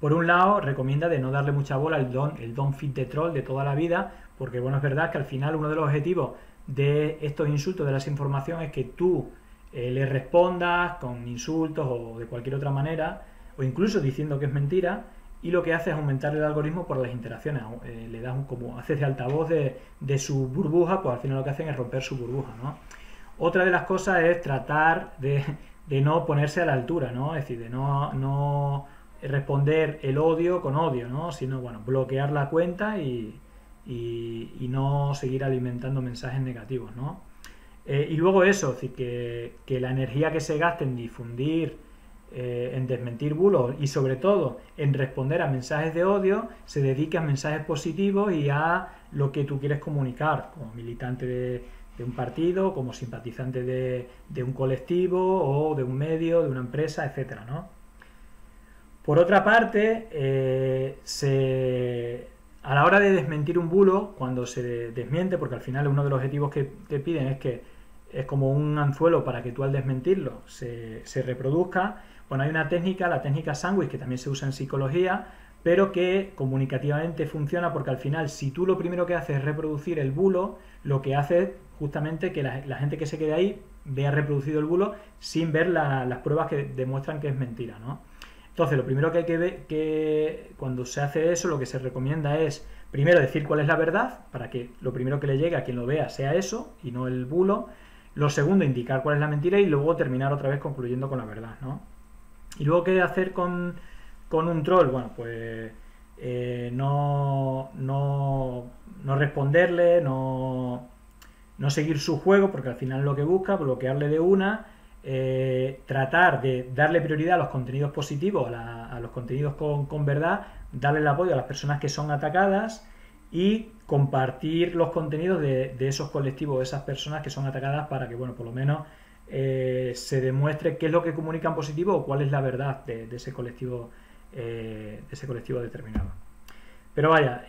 Por un lado, recomienda de no darle mucha bola al don't feed the troll de toda la vida, porque bueno, es verdad que al final uno de los objetivos de estos insultos, de la desinformación, es que tú le respondas con insultos o de cualquier otra manera, o incluso diciendo que es mentira, y lo que hace es aumentar el algoritmo por las interacciones. Le das como haces de altavoz de su burbuja, pues al final lo que hacen es romper su burbuja, ¿no? Otra de las cosas es tratar de no ponerse a la altura, ¿no? Es decir, de no responder el odio con odio, ¿no? Sino, bueno, bloquear la cuenta y no seguir alimentando mensajes negativos, ¿no? Y luego eso, es decir, que la energía que se gaste en difundir, en desmentir bulos y sobre todo en responder a mensajes de odio, se dedique a mensajes positivos y a lo que tú quieres comunicar, como militante de un partido, como simpatizante de un colectivo o de un medio, de una empresa, etcétera, ¿no? Por otra parte, a la hora de desmentir un bulo, cuando se desmiente, porque al final uno de los objetivos que te piden es que es como un anzuelo para que tú al desmentirlo se reproduzca. Bueno, hay una técnica, la técnica sándwich, que también se usa en psicología, pero que comunicativamente funciona, porque al final, si tú lo primero que haces es reproducir el bulo, lo que hace es justamente que la gente que se quede ahí vea reproducido el bulo sin ver las pruebas que demuestran que es mentira, ¿no? Entonces, lo primero que hay que ver, que cuando se hace eso, lo que se recomienda es primero decir cuál es la verdad, para que lo primero que le llegue a quien lo vea sea eso y no el bulo. Lo segundo, indicar cuál es la mentira, y luego terminar otra vez concluyendo con la verdad, ¿no? Y luego, ¿qué hacer con un troll? Bueno, pues no responderle, no seguir su juego, porque al final lo que busca, bloquearle de una, tratar de darle prioridad a los contenidos positivos, a los contenidos con verdad, darle el apoyo a las personas que son atacadas y compartir los contenidos de esos colectivos, de esas personas que son atacadas, para que, bueno, por lo menos se demuestre qué es lo que comunican positivo o cuál es la verdad de ese colectivo determinado. Pero vaya,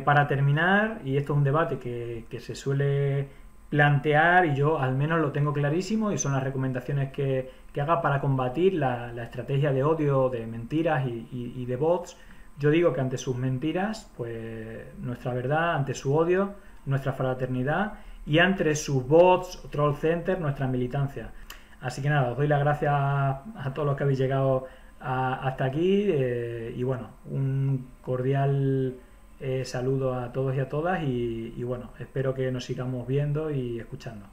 para terminar, y esto es un debate que se suele plantear, y yo al menos lo tengo clarísimo, y son las recomendaciones que haga para combatir la estrategia de odio, de mentiras y de bots. Yo digo que ante sus mentiras, pues nuestra verdad; ante su odio, nuestra fraternidad; y ante sus bots, troll center, nuestra militancia. Así que nada, os doy las gracias a todos los que habéis llegado hasta aquí, y bueno, un cordial saludo a todos y a todas, y bueno, espero que nos sigamos viendo y escuchando.